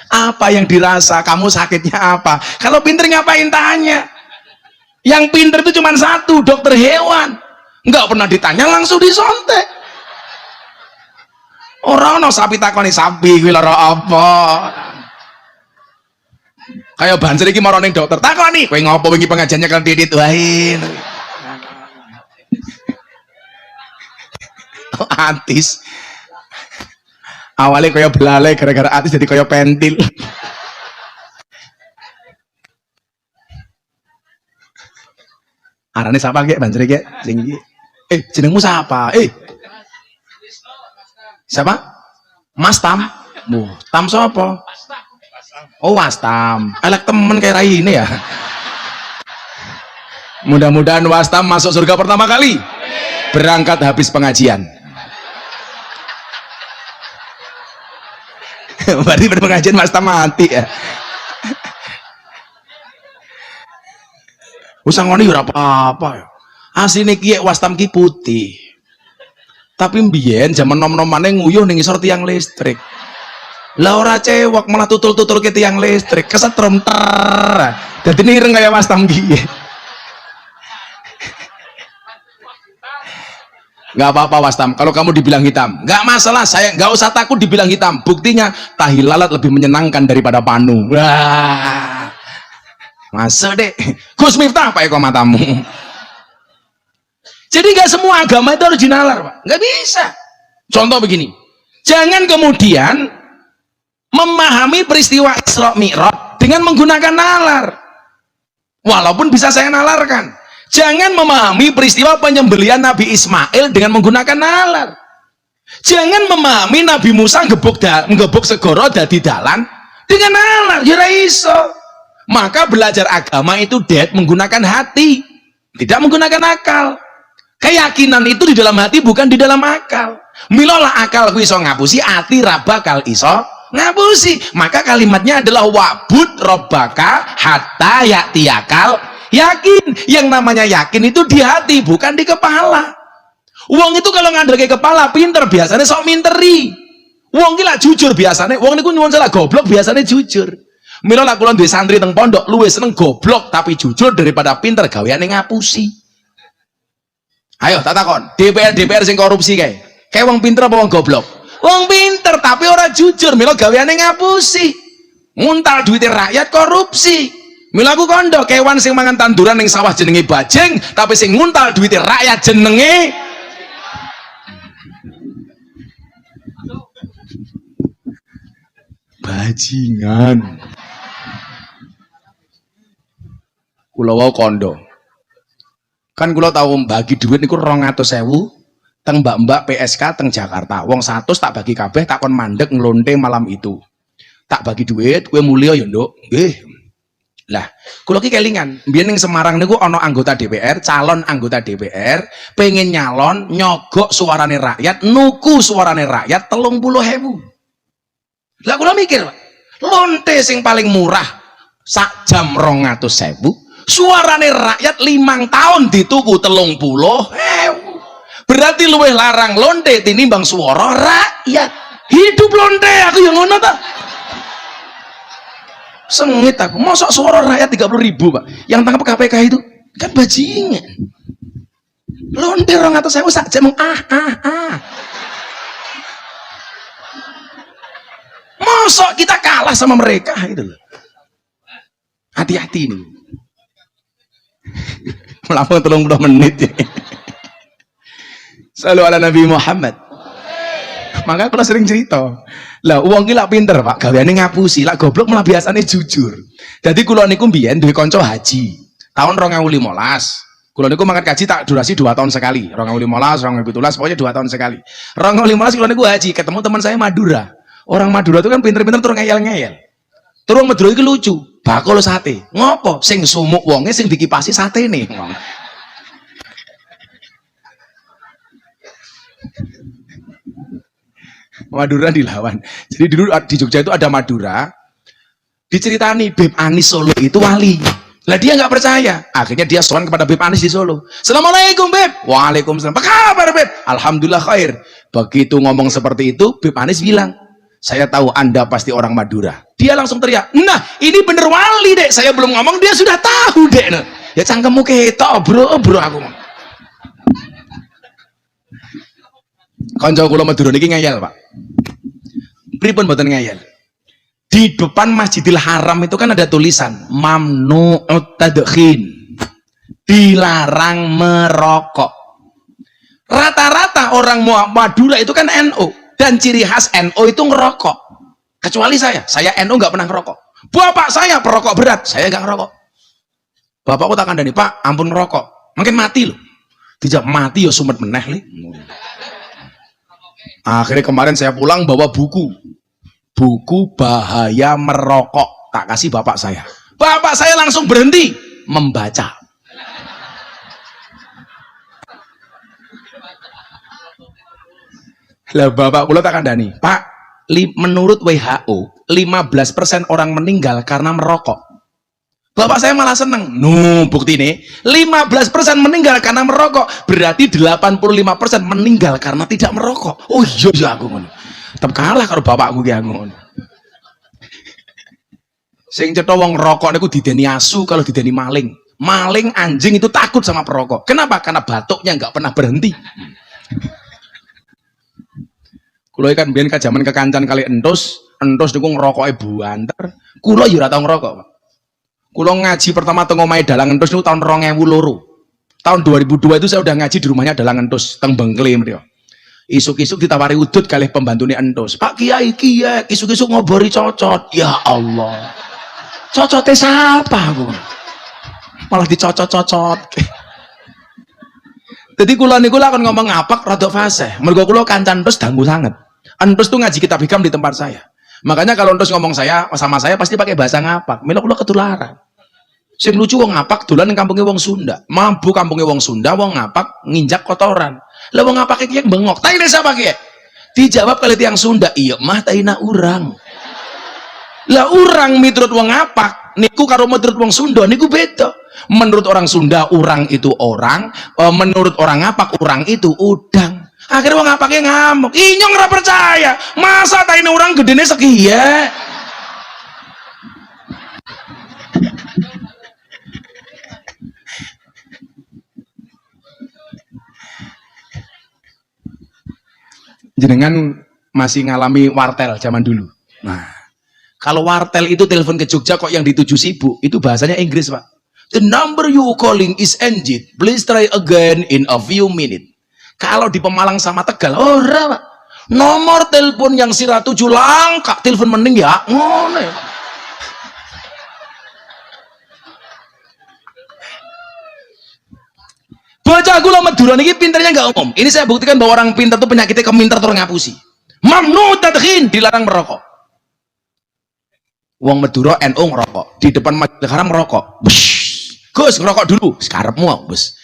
Apa yang dirasa? Kamu sakitnya apa? Kalau pinter ngapain tanya? Yang pinter itu cuma satu, dokter hewan. Nggak pernah ditanya, langsung disontek. Orang no sapi takoni sapi, kuwi lara apa? Kayak banser iki marane dokter takoni, kowe ngopo wingi pengajiannya kan didit wae. Atis. Awalnya kaya belalai gara-gara atis jadi kaya pentil. Arane siapa ge banjir ge sing iki? Jenengmu siapa? Siapa? Mas Tam. Tam sapa? Oh, Wastam. Elek temen kayak Rai ini ya. Mudah-mudahan Wastam masuk surga pertama kali. Berangkat habis pengajian. Berarti pengajian Mas Tam mati ya. Usah ngoni ora apa-apa ya. Asline ki Wastam ki putih. Tapi mbiyen zaman nom-nomane nguyuh ning isor tiang listrik. Lah ora cewek malah tutul-tutul ke tiang listrik, kesetrum ter. Dadi nireng kaya Wastam ki. Nggak apa-apa Wastam, kalau kamu dibilang hitam nggak masalah, saya nggak usah takut dibilang hitam. Buktinya tahi lalat lebih menyenangkan daripada panu. Wah, masa deh Gus Miftah apa ya kok matamu? Jadi nggak semua agama itu original, Pak. Nggak bisa. Contoh begini, jangan kemudian memahami peristiwa Isra Mi'raj dengan menggunakan nalar. Walaupun bisa saya nalarkan. Jangan memahami peristiwa penyembelihan Nabi Ismail dengan menggunakan nalar. Jangan memahami Nabi Musa ngebuk segoro dadi dalan dengan nalar. Ya ra iso. Maka belajar agama itu menggunakan hati, tidak menggunakan akal. Keyakinan itu di dalam hati, bukan di dalam akal. Milolah akal ku iso ngapusi, hati ra bakal iso ngapusi. Maka kalimatnya adalah wa'bud rabbaka hatta ya'tiyakal yakin. Yang namanya yakin itu di hati, bukan di kepala. Wong itu kalau ngandreke kepala pinter, biasanya sok minteri. Wong gila jujur biasanya, wong niku nyuwun salah goblok biasanya jujur. Mila lak kula duwe santri teng pondok luwih seneng goblok tapi jujur daripada pinter gaweane ngapusi. Ayo tak takon, DPR sing korupsi kae. Kayak wong pinter apa wong goblok? Wong pinter tapi ora jujur, mila gaweane ngapusi. Nguntal duitnya rakyat korupsi. Mila aku kondo kewan sing mangan tanduran ning sawah jenenge bajing, tapi sing nguntal duitnya rakyat jenenge bajingan. Kula wau kondo. Kan kula tahu bagi duit niku 200.000 teng mbak-mbak PSK teng Jakarta. Wong 100 tak bagi kabeh, tak kon mandek nglonte malam itu. Tak bagi duit, kowe mulya ya, Nduk. Nggih. Lah, kula ki kelingan, mbiyen ning Semarang niku ana anggota DPR, calon anggota DPR, pengen nyalon, nyogok suarane rakyat, nuku suarane rakyat 30.000. Lah kula mikir, lonte sing paling murah sak jam 200.000, suarane rakyat 5 tahun dituku 30.000. Berarti luwih larang lonte tinimbang suara rakyat. Hidup lonte, aku yang ngono ta. Sengit aku, mosok suara rakyat 30.000 Pak, yang tangkap KPK itu kan bajingan. Lonte 200.000 sak jam mosok kita kalah sama mereka itu loh. Hati-hati nih. Melampau 30 menit ya. Selalu ala Nabi Muhammad. Maka kalau sering cerita, lah uang gila pinter Pak, gaweane ngapusi, lah goblok malah biasanya jujur. Jadi kula niku mbiyen duwe kanca haji. Tahun 2015. Kula niku mangkat kaji tak durasi 2 tahun sekali. 2015, 2017, pokoknya 2 tahun sekali. 2015 kula niku haji, ketemu teman saya Madura. Orang Madura itu kan pinter-pinter turun ngeyel-ngeyel. Turun Madura itu lucu, bakul sate. Ngopo? Sing sumuk wonge sing dikipasi sate nih. Madura dilawan. Jadi dulu di Jogja itu ada Madura. Diceritani Beb Anis Solo itu wali. Lah dia nggak percaya. Akhirnya dia sowan kepada Beb Anis di Solo. Assalamualaikum Beb. Waalaikumsalam. Apa kabar Beb? Alhamdulillah khair. Begitu ngomong seperti itu, Beb Anis bilang, saya tahu Anda pasti orang Madura. Dia langsung teriak, nah ini bener wali dek. Saya belum ngomong dia sudah tahu dek. Ya cangkemmu ketok bro aku. Kanca kula Madura niki ngeyel Pak. Pripun mboten ngeyel? Di depan Masjidil Haram itu kan ada tulisan mamnu'ut tadkhin. Dilarang merokok. Rata-rata orang Madura itu kan NU dan ciri khas NU itu ngerokok. Kecuali saya NU nggak pernah ngerokok. Bapak saya perokok berat, saya nggak ngerokok. Bapakku tak kandani, Pak, ampun ngerokok. Makin mati loh. Tidak mati ya sumet meneh li. Akhirnya kemarin saya pulang bawa buku bahaya merokok, tak kasih bapak saya. Bapak saya langsung berhenti membaca. Lah bapak kula tak kandani, Pak, menurut WHO 15% orang meninggal karena merokok. Bapak saya malah seneng. Bukti nih 15% meninggal karena merokok, berarti 85% meninggal karena tidak merokok. Oh iya aku ngono. Tetep kalah kalau bapakku ki ngono. Sing cetha wong ngerokok niku dideni asu, kalau dideni maling. Maling anjing itu takut sama perokok. Kenapa? Karena batuknya nggak pernah berhenti. Kulo kan biyen kajaman kekancan kali entus niku ngerokoke buanter. Kulo ya ora tau ngerokok, Pak. Kulo ngaji pertama teng omahe Dalang Entus niku tahun 2002. Tahun 2002 itu saya udah ngaji di rumahnya Dalang Entus teng Bengkeli mriko. Isuk-isuk ditawari udut kalih pembantune Entus. Pak Kiai, isuk-isuk ngobori cocot. Ya Allah. Cocote siapa aku? malah dicocot-cocot. Jadi kula niku akan ngomong ngapak rada fasih. Mergo kula kancan terus dangu sanget. Antus tuh ngaji kitab hikam di tempat saya. Makanya kalau Antus ngomong saya sama saya pasti pakai bahasa ngapak. Mila kula ketularan. Sing lucu wong ngapak dolan ning kampunge wong Sunda. Mampu kampunge wong Sunda wong ngapak nginjak kotoran. Lah wong ngapak iki bengok. Taine siapa ki? Dijawab kali tiang Sunda, iya mah taina urang. Lah urang miturut wong ngapak niku karo miturut wong Sunda niku beda. Menurut orang Sunda urang itu orang, menurut orang ngapak urang itu udang. Akhirnya wong ngapake ngamuk. Inyong ora percaya. Masa taine urang gedene sekiye? Jenengan masih ngalami wartel zaman dulu. Nah, kalau wartel itu telepon ke Jogja kok yang dituju sibuk, itu bahasanya Inggris, Pak. The number you calling is engaged. Please try again in a few minutes. Kalau di Pemalang sama Tegal, ora, Pak. Nomor telepon yang sira tuju langka, telepon mending ya. Ngono ya. Bocah kula Madura niki pinternya nggak umum. Ini saya buktikan bahwa orang pintar itu penyakitnya keminter terus ngapusi. Mamnu tadkhin, dilarang merokok. Wong Madura NU ngerokok, di depan Masjidil Haram merokok. Gus ngerokok dulu, sekarepmu bos.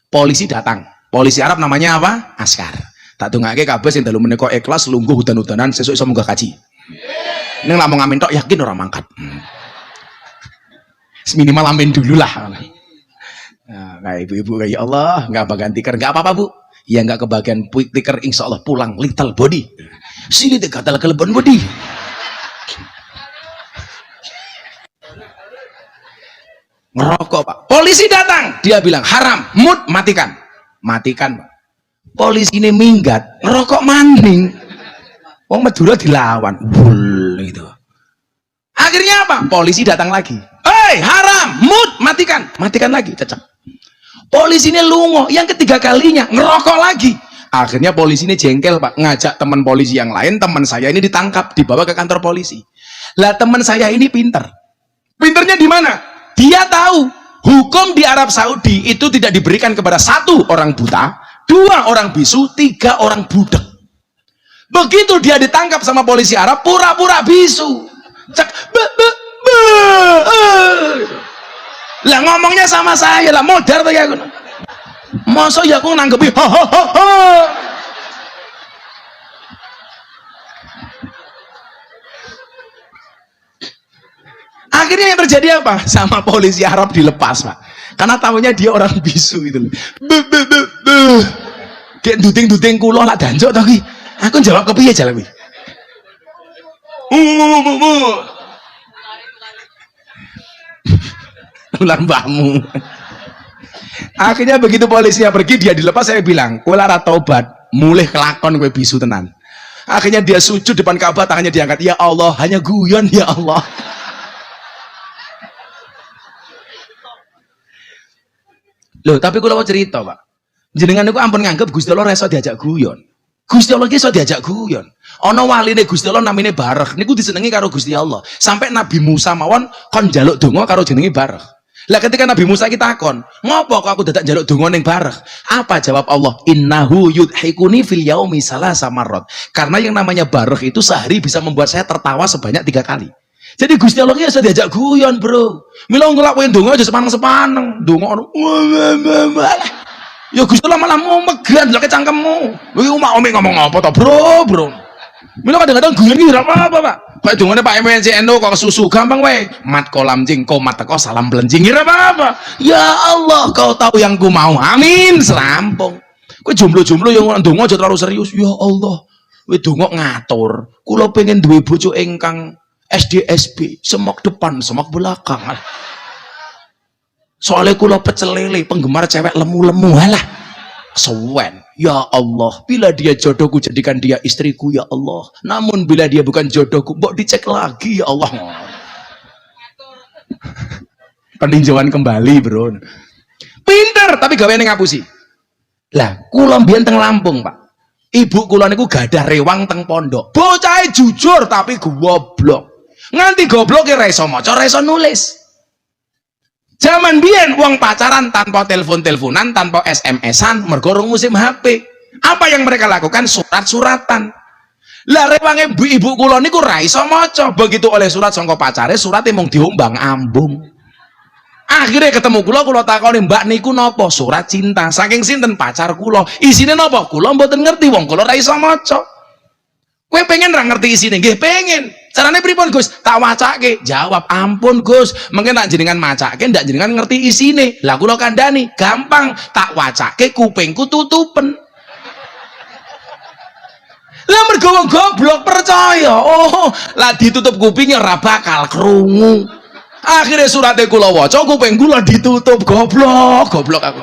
Polisi datang. Polisi Arab namanya apa? Askar. Tak dongake kabeh sing dalu menika ikhlas lungguh hudan-hudanan sesuk iso munggah kaji. Ning lak mau ngamen tok yakin ora mangkat. Minimal amin dulu lah. Nah, kayak ibu-ibu kayak Allah nggak bagian tikar nggak apa-apa bu, ya nggak kebagian tikar insya Allah pulang little body sini dekat kelebon body. Ngerokok pak, polisi datang dia bilang haram, mut matikan pak. Polisi ini minggat ngerokok maning, wong Madura dilawan bul gitu. Akhirnya apa? Polisi datang lagi, haram, mut matikan lagi, cecak. Polisi ini lungo, yang ketiga kalinya ngerokok lagi. Akhirnya polisi ini jengkel pak, ngajak teman polisi yang lain, teman saya ini ditangkap, dibawa ke kantor polisi. Lah teman saya ini pinter. Pinternya di mana? Dia tahu hukum di Arab Saudi itu tidak diberikan kepada satu orang buta, dua orang bisu, tiga orang budak. Begitu dia ditangkap sama polisi Arab, pura-pura bisu. Cek, lah ngomongnya sama saya lah modar tuh ya aku. Masa ya aku nanggepi akhirnya yang terjadi apa? Sama polisi Arab dilepas pak, karena tahunya dia orang bisu gitu loh. Kayak duting-duting kulo lah danjok tau ki. Aku jawab kepiye jalan wi. Ular mbahmu. Akhirnya begitu polisinya pergi dia dilepas, saya bilang kowe lara taubat mulih kelakon kowe bisu tenan. Akhirnya dia sujud depan Ka'bah, tangannya diangkat, ya Allah hanya guyon ya Allah. Loh tapi kalau mau cerita pak, jenengan itu ampun nganggep Gusti Allah iso diajak guyon. Gusti Allah iso diajak guyon. Ana waline Gusti Allah namine Bareh niku disenengi karo Gusti Allah. Sampai Nabi Musa mawon kon njaluk donga karo jenenge Bareh. Lah ketika Nabi Musa kita takon, ngopo kok aku dadak njaluk donga ning Bareh? Apa jawab Allah? Innahu yudhikuni fil yaumi salasa marrat. Karena yang namanya Bareh itu sehari bisa membuat saya tertawa sebanyak 3 kali. Jadi Gusti Allah iso diajak guyon, bro. Mila nglakuin donga aja sepaneng-sepaneng. Donga ono. Ya Gusti Allah malah mau megan lho cangkemmu. Kowe umi ngomong apa to, bro? Mila kadang-kadang guyon iki ora apa-apa, Pak. Kayak dongane Pak MNCNO kok susu gampang wae. Mat kolam jing komat teko salam belenjing ora apa-apa. Ya Allah, kau tahu yang ku mau. Amin, serampung. Kowe jomblo-jomblo yang ndonga aja terlalu serius. Ya Allah, kowe donga ngatur. Kula pengen duwe bojo ingkang SDSB, semak depan, semak belakang. Soalnya kula pecel lele, penggemar cewek lemu-lemu, halah. Sewen, ya Allah, bila dia jodohku jadikan dia istriku ya Allah. Namun bila dia bukan jodohku, mbok dicek lagi ya Allah. Peninjauan kembali, bro. Pinter, tapi gaweane ngapusi. Lah, kula mbiyen teng Lampung, Pak. Ibu kula niku gadah rewang teng pondok. Bocah jujur tapi goblok. Nganti goblok ra iso maca, ra iso nulis. Zaman biyen wong pacaran tanpa telepon-teleponan, tanpa SMS-an, mergo urung musim HP. Apa yang mereka lakukan? Surat-suratan. Lah rewange ibu kula niku ra iso maca. Begitu oleh surat saka pacare, surate mung diombang ambung. Akhirnya ketemu kula takoni, "Mbak niku napa?" "Surat cinta." "Saking sinten?" "Pacar kula." "Isine napa?" "Kula mboten ngerti, wong kula ra iso maca." "Kowe pengen ra ngerti isine?" "Nggih pengen." "Carane pripun, Gus?" "Tak wacake." Jawab, "Ampun Gus, mungkin tak jenengan macake ndak jenengan ngerti isine." Lah kula kandhani, "Gampang, tak wacake kupingku tutupen." Lah mergo wong goblok percaya. Oh, lah ditutup kupingnya ora bakal krungu. Akhirnya surate kula waca, kuping kula ditutup. Goblok aku.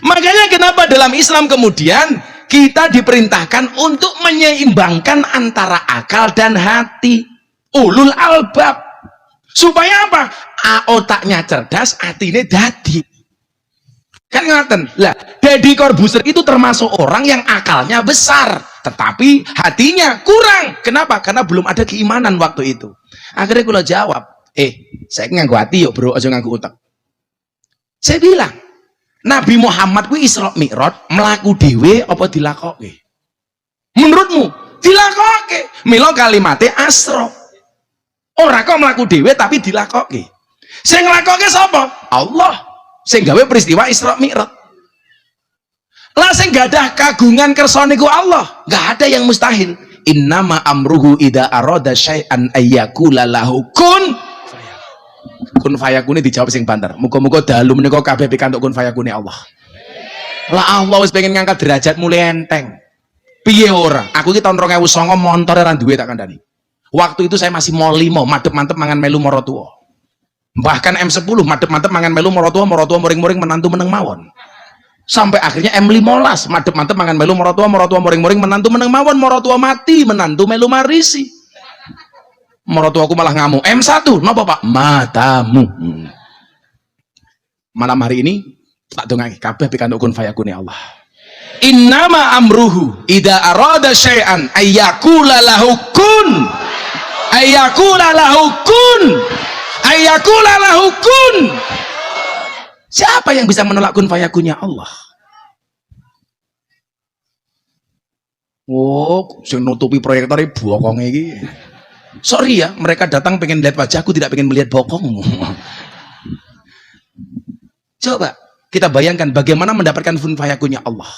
Makanya kenapa dalam Islam kemudian kita diperintahkan untuk menyeimbangkan antara akal dan hati. Ulul albab. Supaya apa? Otaknya cerdas, hatinya dadi. Kan ngaten. Lah, Deddy Corbuzier itu termasuk orang yang akalnya besar, tetapi hatinya kurang. Kenapa? Karena belum ada keimanan waktu itu. Akhirnya kula jawab, saya nganggo hati yuk bro, aja nganggo otak. Saya bilang, Nabi Muhammad kuwi Isra Mi'raj mlaku dhewe apa dilakoke? Menurutmu dilakoke. Mila kalimate asra. Ora kok mlaku dhewe tapi dilakoke. Sing nglakoke sapa? Allah. Sing gawe peristiwa Isra Mi'raj. Lah sing gadah kagungan kersa niku Allah. Enggak ada yang mustahil. Innama amruhu idza arada syai'an ayyakula lahu kun fayakune dijawab sing banter. Muga-muga dalu menika kabeh pikantuk kun fayakune Allah. Lah Allah wis pengen ngangkat derajat mulai enteng. Piye ora? Aku iki tahun 2009 montore ra duwe tak kandhani. Waktu itu saya masih mau 5, madep-mantep mangan melu mara tuwa. Bahkan M10 madep-mantep mangan melu mara tuwa moring-moring menantu meneng mawon. Sampai akhirnya M15 madep-mantep mangan melu mara tuwa moring-moring menantu meneng mawon, mara tuwa mati menantu melu marisi. Mara tuwaku malah ngamuk. M1 napa Pak? Matamu. Malam hari ini tak dongake kabeh pikantuk kun fayakune Allah. Innama amruhu idza arada syai'an ayyakula lahu kun. Ayyakula lahu kun. Ayyakula lahu kun. Siapa yang bisa menolak kun fayakunnya Allah? Oh, sing nutupi proyektor bokonge iki. Sorry ya, mereka datang pengen lihat wajahku, tidak pengen melihat bokongmu. Coba kita bayangkan bagaimana mendapatkan kun fayakunnya Allah.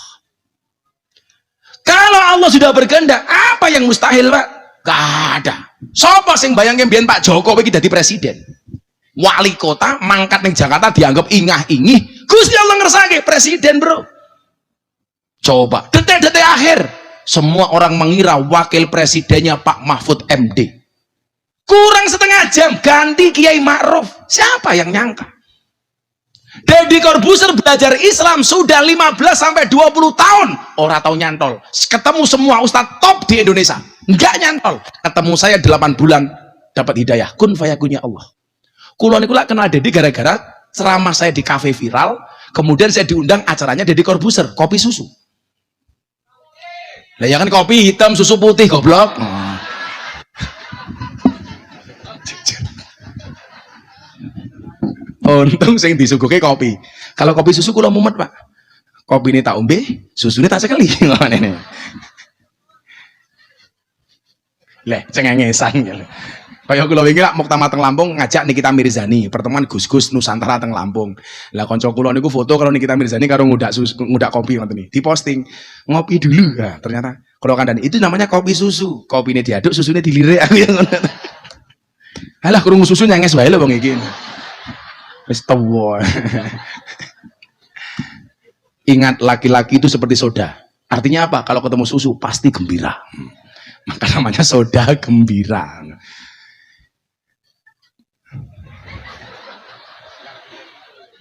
Kalau Allah sudah berkehendak, apa yang mustahil, Pak? Gak ada. Sopo sing bayangin biyen Pak Jokowi iki dadi presiden. Wali kota mangkat ning Jakarta dianggap ingah-ingih. Gusti Allah ngersake presiden, Bro. Coba detik-detik akhir semua orang mengira wakil presidennya Pak Mahfud MD. Kurang setengah jam ganti Kiai Ma'ruf. Siapa yang nyangka? Deddy Corbuzier belajar Islam sudah 15 sampai 20 tahun. Orang tahu nyantol. Ketemu semua ustadz top di Indonesia. Enggak nyantol. Ketemu saya 8 bulan dapat hidayah. Kun fayakunnya Allah. Kulo niku lak kenal Deddy gara-gara ceramah saya di kafe viral. Kemudian saya diundang acaranya Deddy Corbuzier, kopi susu. Lah ya kan kopi hitam susu putih goblok. Untung sing disuguhke kopi. Kalau kopi susu kula mumet, Pak. Kopi ini tak ombe, susu ini tak sekali. Leh, cengengesan ya. Kayak kula wingi lak muktamar teng Lampung ngajak Nikita Mirzani, pertemuan Gus-gus Nusantara teng Lampung. Lah kanca kula niku foto karo Nikita Mirzani karo ngudak kopi ngoten iki. Diposting, ngopi dulu. Nah, ternyata kula kandhani itu namanya kopi susu. Kopine diaduk, susunya dilirik aku yang ngono. Halah krungu susu nyanges wae lho wong iki. Wis tuwa. Ingat laki-laki itu seperti soda. Artinya apa? Kalau ketemu susu pasti gembira. Maka namanya soda gembira.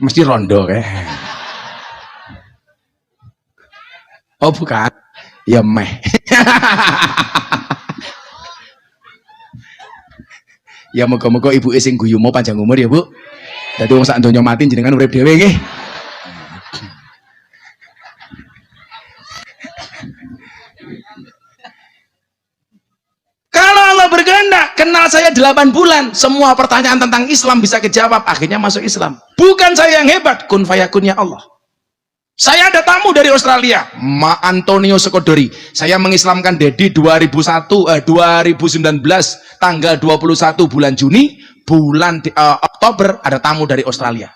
Mesti rondo kayak. Oh bukan. Ya meh. Ya moga-moga ibu sing guyu mau panjang umur ya, Bu. Dadi wong sak donya mati jenengan urip dhewe nggih. Kalau Allah berkehendak, kenal saya 8 bulan, semua pertanyaan tentang Islam bisa kejawab, akhirnya masuk Islam. Bukan saya yang hebat, kun fayakunnya Allah. Saya ada tamu dari Australia, Ma Antonio Sekodori. Saya mengislamkan Dedi 2019 tanggal 21 bulan Juni, bulan Oktober ada tamu dari Australia.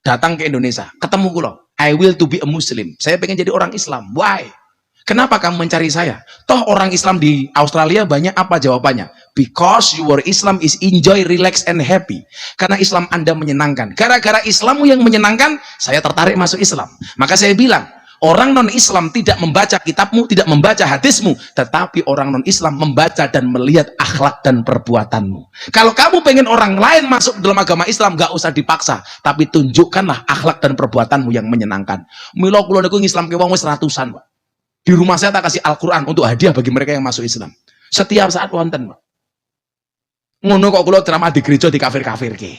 Datang ke Indonesia, ketemu kulo. I will to be a Muslim. Saya pengen jadi orang Islam. Why? Kenapa kamu mencari saya? Toh orang Islam di Australia banyak. Apa jawabannya? Because your Islam is enjoy, relax, and happy. Karena Islam Anda menyenangkan. Gara-gara Islammu yang menyenangkan, saya tertarik masuk Islam. Maka saya bilang, orang non-Islam tidak membaca kitabmu, tidak membaca hadismu, tetapi orang non-Islam membaca dan melihat akhlak dan perbuatanmu. Kalau kamu pengen orang lain masuk dalam agama Islam, gak usah dipaksa, tapi tunjukkanlah akhlak dan perbuatanmu yang menyenangkan. Mila kula niku ngislam ke wong wis ratusan, Pak. Di rumah saya tak kasih Al-Quran untuk hadiah bagi mereka yang masuk Islam. Setiap saat wonten, Pak. Ngono kok kula ceramah di gereja di kafir-kafir ke.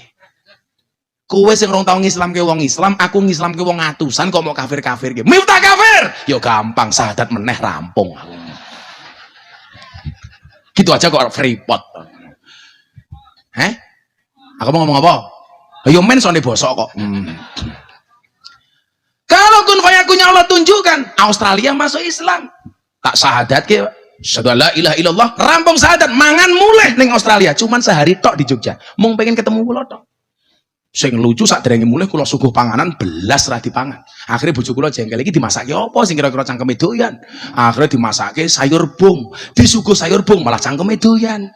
Kowe sing rong tau ngislam ke wong Islam, aku ngislam ke wong atusan kok mau kafir-kafir ke. Miftah kafir. Yo gampang, syahadat meneh rampung. Gitu aja kok freeport. Aku mau ngomong apa? Yo men sone bosok kok. Kalau kun fayakunnya Allah tunjukkan, Australia masuk Islam. Tak syahadat ke, syahadu la ilaha illallah, rampung syahadat, mangan mulai neng Australia. Cuman sehari tok di Jogja. Mau pengen ketemu kula tok. Sing lucu sak derenge mulai kula suguh panganan belas ra dipangan. Akhirnya bojo kula jengkel iki dimasake apa sing kira-kira cangkeme doyan. Akhirnya dimasake sayur bung, disuguh sayur bung malah cangkeme doyan.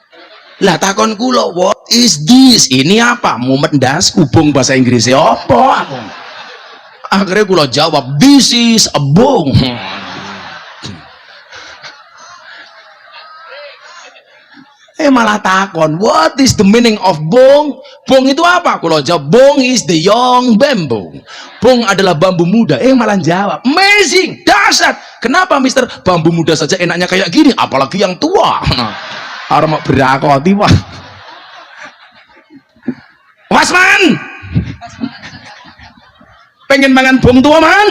Lah takon kula, what is this? Ini apa? Mumet ndas bung bahasa Inggrisnya apa aku? Akhirnya kula jawab, this is a bung. Malah takon, what is the meaning of bung? Bung itu apa? Kula jawab, bung is the young bamboo. Bung adalah bambu muda. Malah jawab, amazing, dahsyat. Kenapa Mister? Bambu muda saja enaknya kayak gini, apalagi yang tua. Orang mau berakoti, Pak. Wasman, pengen mangan bung tua man.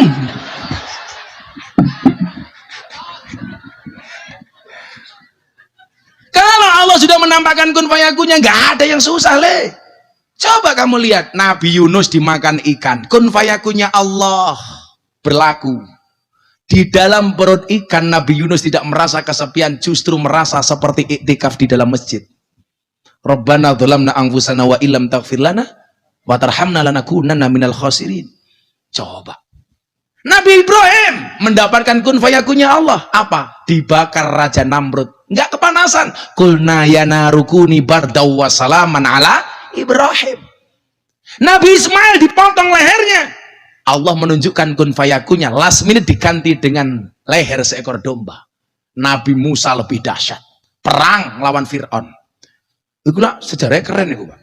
Kalau Allah sudah menampakkan kun fayakunnya, nggak ada yang susah le. Coba kamu lihat Nabi Yunus dimakan ikan, kun fayakunnya Allah berlaku. Di dalam perut ikan Nabi Yunus tidak merasa kesepian, justru merasa seperti iktikaf di dalam masjid. Rabbana dzalamna anfusana wa illam taghfir lana wa tarhamna lanakunanna minal khasirin. Coba. Nabi Ibrahim mendapatkan kun fayakunnya Allah. Apa? Dibakar Raja Namrud. Enggak kepanasan. Qulna ya narukuni bardaw wa salaman ala Ibrahim. Nabi Ismail dipotong lehernya. Allah menunjukkan kun fayakunnya. Last minute diganti dengan leher seekor domba. Nabi Musa lebih dahsyat. Perang lawan Fir'aun. Itu lah sejarahnya keren itu, Pak.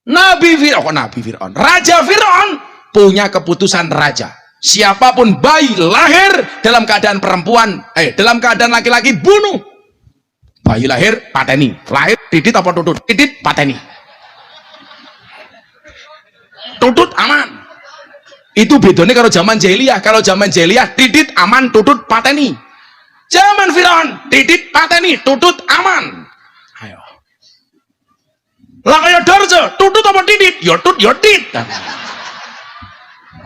Nabi Fir'aun. Raja Fir'aun punya keputusan raja. Siapapun bayi lahir dalam keadaan perempuan, dalam keadaan laki-laki, bunuh. Bayi lahir pateni, lahir didit apa tutut? Didit pateni. Tutut aman. Itu bedanya kalau zaman jahiliyah. Kalau zaman jahiliyah didit aman, tutut pateni. Zaman Firaun didit pateni, tutut aman. Ayo. Lah kaya Darjo, tutut apa didit? Yo tut yo tit.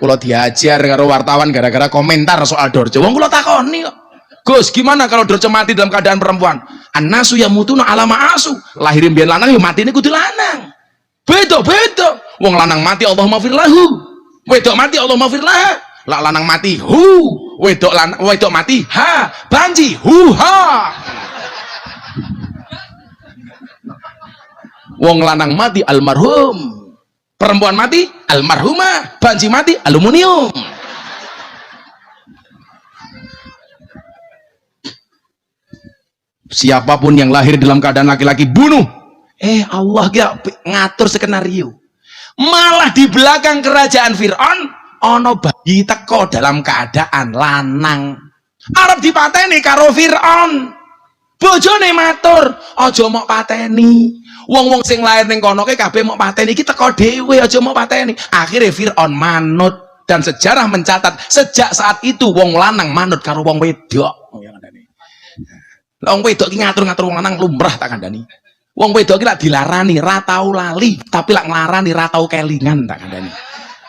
Kalau diajar karo wartawan gara-gara komentar soal Dorce. Wong kula takoni kok. Gus, gimana kalau Dorce mati dalam keadaan perempuan? An-nasu yamutuna ala ma'asu. Lahirin biar lanang ya matine kudu lanang. Beda. Wong lanang mati Allahumma fir lahu. Wedok mati Allahumma fir laha. Lah lanang mati wedok mati ha. Banji ha. Wong lanang mati almarhum. Perempuan mati almarhumah, banji mati aluminium. Siapapun yang lahir dalam keadaan laki-laki bunuh. Allah ya ngatur skenario. Malah di belakang kerajaan Fir'aun ono bayi teko dalam keadaan lanang. Arep dipateni karo Fir'aun. Bojone matur, aja mok pateni. Wong-wong sing lahir ning kono ke kabeh mok pateni, iki teko dhewe aja mok pateni. Akhirnya Fir'aun manut dan sejarah mencatat sejak saat itu wong lanang manut karo wong wedok. Wong wedok iki ngatur-ngatur wong lanang lumrah tak kandhani. Wong wedok iki lak dilarani ra tau lali, tapi lak nglarani ra tau kelingan tak kandhani.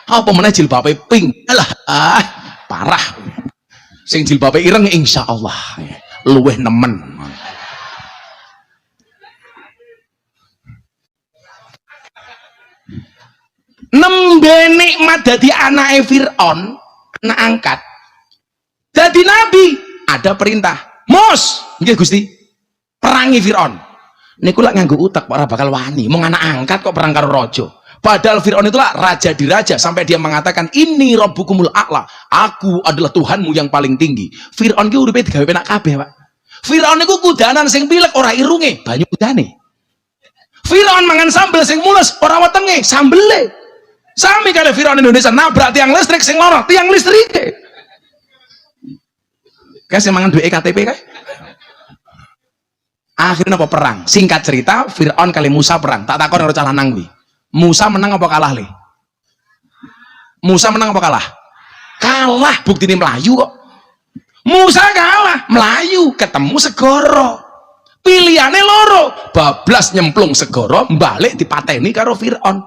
Apa meneh jilbabe pink. Alah, parah. Sing jilbabe ireng insyaallah luweh nemen. Nembe nikmat dadi anake Firaun, anak angkat. Dadi nabi, ada perintah. Mos, nggih Gusti. Perangi Firaun. Niku lak nganggo utek ora bakal wani. Mung anak angkat kok perang karo raja. Padahal Firaun itulah raja di raja sampai dia mengatakan ini rabbukumul a'la. Aku adalah Tuhanmu yang paling tinggi. Firaun ki uripe digawe penak kabeh, Pak. Firaun niku kudanan sing pilek ora irunge, banyu kudane. Firaun mangan sambel sing mules ora wetenge, sambele. Sami kali Firaun Indonesia nabrak tiang listrik sing lara, tiang listrike. Kae sing mangan duwe KTP kae. Akhirnya apa perang? Singkat cerita, Firaun kali Musa perang. Tak takon karo cah lanang kuwi. Musa menang apa kalah le? Musa menang apa kalah? Kalah, buktine melayu kok. Musa kalah, melayu ketemu segoro. Pilihane loro, bablas nyemplung segoro, balik dipateni karo Firaun.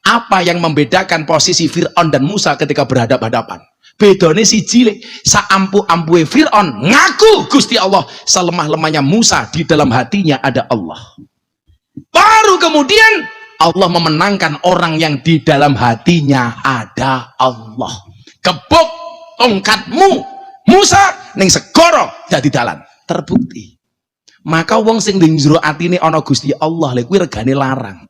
Apa yang membedakan posisi Firaun dan Musa ketika berhadapan-hadapan? Bedone siji le, saampu-ampue Firaun ngaku Gusti Allah, selemah-lemahnya Musa di dalam hatinya ada Allah. Baru kemudian Allah memenangkan orang yang di dalam hatinya ada Allah. Gebuk tongkatmu Musa ning segoro dadi dalan, terbukti. Maka wong sing ning jero atine ana Gusti Allah lek kuwi regane larang.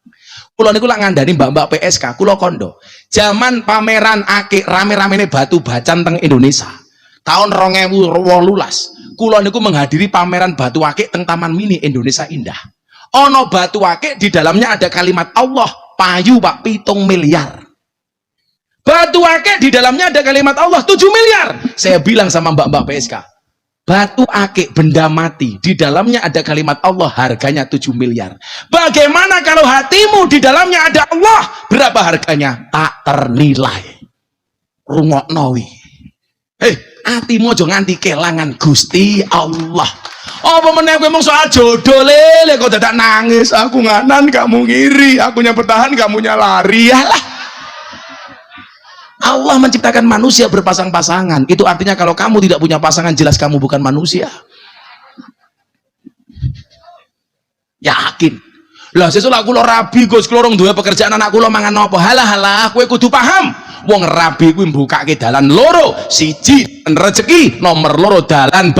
Kula niku lak ngandani mbak-mbak PSK, kula kondo. Zaman pameran akik rame-ramene batu bacan teng Indonesia. Tahun 2018, kula niku menghadiri pameran batu akik teng Taman Mini Indonesia Indah. Ono batu akik di dalamnya ada kalimat Allah, payu Pak 7 miliar. Batu akik di dalamnya ada kalimat Allah 7 miliar. Saya bilang sama mbak-mbak PSK, batu akik benda mati di dalamnya ada kalimat Allah harganya 7 miliar. Bagaimana kalau hatimu di dalamnya ada Allah, berapa harganya? Tak ternilai. Rungokno wi. Hatimu aja nganti kelangan Gusti Allah. Apa meneh kowe mung soal jodoh lele kok dadak nangis, aku nganan kamu ngiri, akunya bertahan kamunya lari. Yalah. Allah menciptakan manusia berpasang-pasangan. Itu artinya kalau kamu tidak punya pasangan, jelas kamu bukan manusia. Yakin. Lah sesuk aku lo rabi Gus, kula rong duwe pekerjaan anak kula mangan apa? Halah, kowe kudu paham. Wong rabi kuwi mbukake dalan loro. Siji rezeki, nomor loro dalan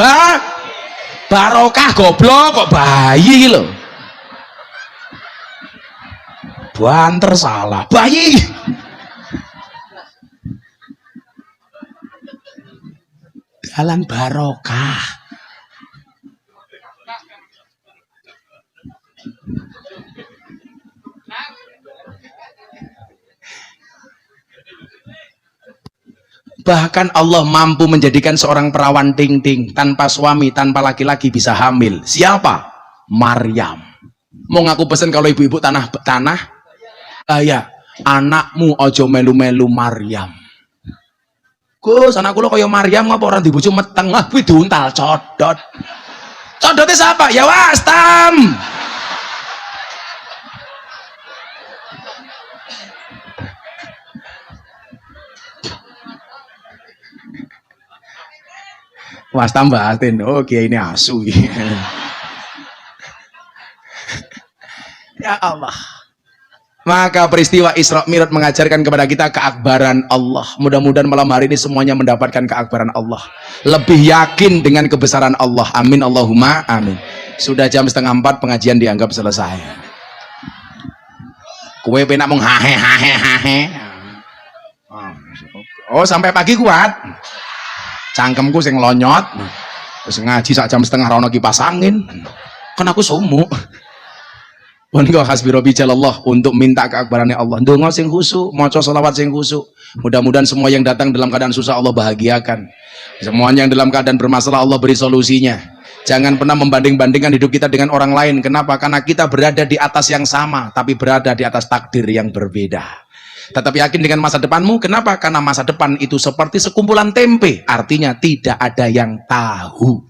barokah. Goblok kok bayi lho. Banter salah. Bayi. Dalan barokah. Bahkan Allah mampu menjadikan seorang perawan ting-ting tanpa suami, tanpa laki-laki bisa hamil. Siapa? Maryam. Mau ngaku pesen kalau ibu-ibu tanah ya, anakmu ojo melu-melu Maryam. Gus, anak kula kaya Maryam ngapa ora dibojo meteng? Ah kuwi diuntal codot. Codotnya siapa? Ya Wastam. Wastam batin. Oke, ini asu. Ya Allah. Maka peristiwa Isra Mi'raj mengajarkan kepada kita keakbaran Allah. Mudah-mudahan malam hari ini semuanya mendapatkan keakbaran Allah. Lebih yakin dengan kebesaran Allah. Amin Allahumma amin. Sudah jam 3:30 pengajian dianggap selesai. Kue penak mung hahe. Oh sampai pagi kuat. Cangkemku sing lonyot. Terus ngaji sak jam setengah ra ono kipas angin. Kan aku sumuk. Moga hasbi jalallah untuk minta keakbarannya Allah. Ndonga sing khusyuk, maca selawat sing khusyuk. Mudah-mudahan semua yang datang dalam keadaan susah Allah bahagiakan. Semuanya yang dalam keadaan bermasalah Allah beri solusinya. Jangan pernah membanding-bandingkan hidup kita dengan orang lain. Kenapa? Karena kita berada di atas yang sama, tapi berada di atas takdir yang berbeda. Tetap yakin dengan masa depanmu. Kenapa? Karena masa depan itu seperti sekumpulan tempe. Artinya tidak ada yang tahu.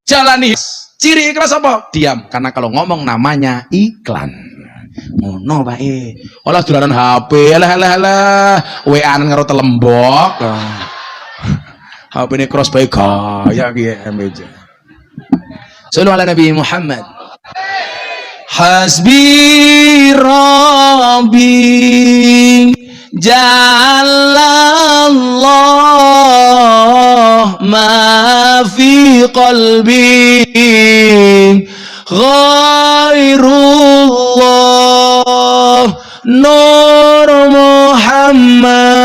Jalani. Ciri ikhlas apa? Diam, karena kalau ngomong namanya iklan. Ngono bae. Olah dolanan HP, alah. WA-an karo telembok. HP ini cross bae gaya ki meja. Sallu ala Nabi Muhammad. Hasbi Rabbi Ja'alallah ma fi qalbi ghairullah Nur Muhammad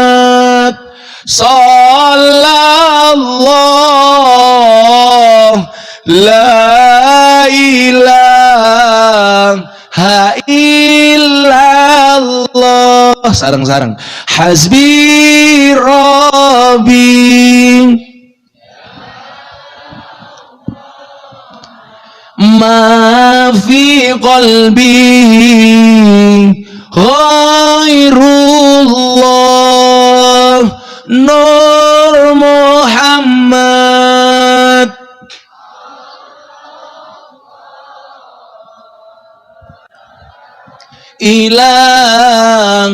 Sallallahu La ilaha illallah. Sarang-sarang. Hasbi Rabbi ma fi qalbi ghairullah Nur Muhammad ilaha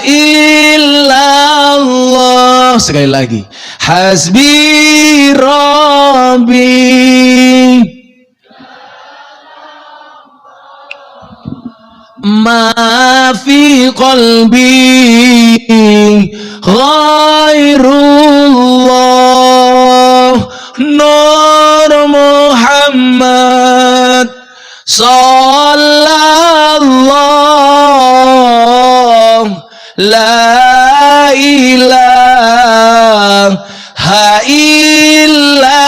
illallah. Sekali lagi. Hasbi Rabbi ma fi qalbi ghairullah Nur Muhammad Sallallahu La ilaha illallah.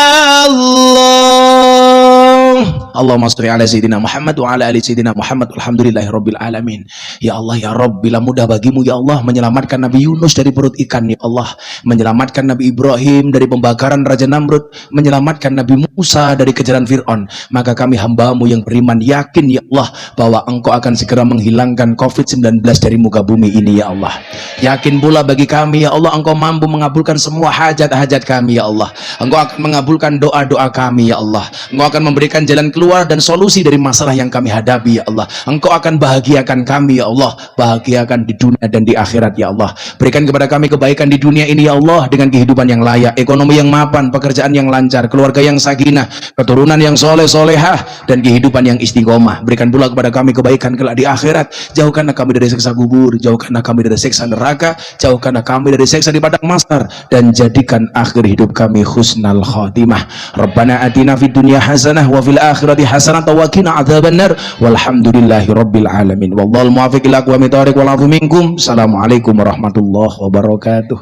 Allahumma sholli ala sayyidina Muhammad wa ala ali sayyidina Muhammad alhamdulillahirabbil alamin. Ya Allah ya Rabb, bila mudah bagimu ya Allah menyelamatkan Nabi Yunus dari perut ikan ya Allah, menyelamatkan Nabi Ibrahim dari pembakaran Raja Namrud, menyelamatkan Nabi Musa dari kejaran Fir'aun, maka kami hamba-Mu yang beriman yakin ya Allah bahwa Engkau akan segera menghilangkan COVID-19 dari muka bumi ini ya Allah. Yakin pula bagi kami ya Allah Engkau mampu mengabulkan semua hajat-hajat kami ya Allah. Engkau akan mengabulkan doa-doa kami ya Allah. Engkau akan memberikan jalan keluar dan solusi dari masalah yang kami hadapi ya Allah. Engkau akan bahagiakan kami ya Allah, bahagiakan di dunia dan di akhirat ya Allah. Berikan kepada kami kebaikan di dunia ini ya Allah, dengan kehidupan yang layak, ekonomi yang mapan, pekerjaan yang lancar, keluarga yang sakinah, keturunan yang soleh solehah, dan kehidupan yang istiqomah. Berikan pula kepada kami kebaikan kelak di akhirat. Jauhkanlah kami dari siksa kubur, jauhkanlah kami dari siksa neraka, jauhkanlah kami dari siksa di padang mahsyar, dan jadikan akhir hidup kami husnal khatimah. Rabbana atina fid dunya hasanah wa fil akhirati hasanah wa qina adzabannar. Walhamdulillahi rabbil alamin. Wallahul muwaffiq ila aqwamit thoriq wal afu minkum. Assalamualaikum warahmatullahi wabarakatuh.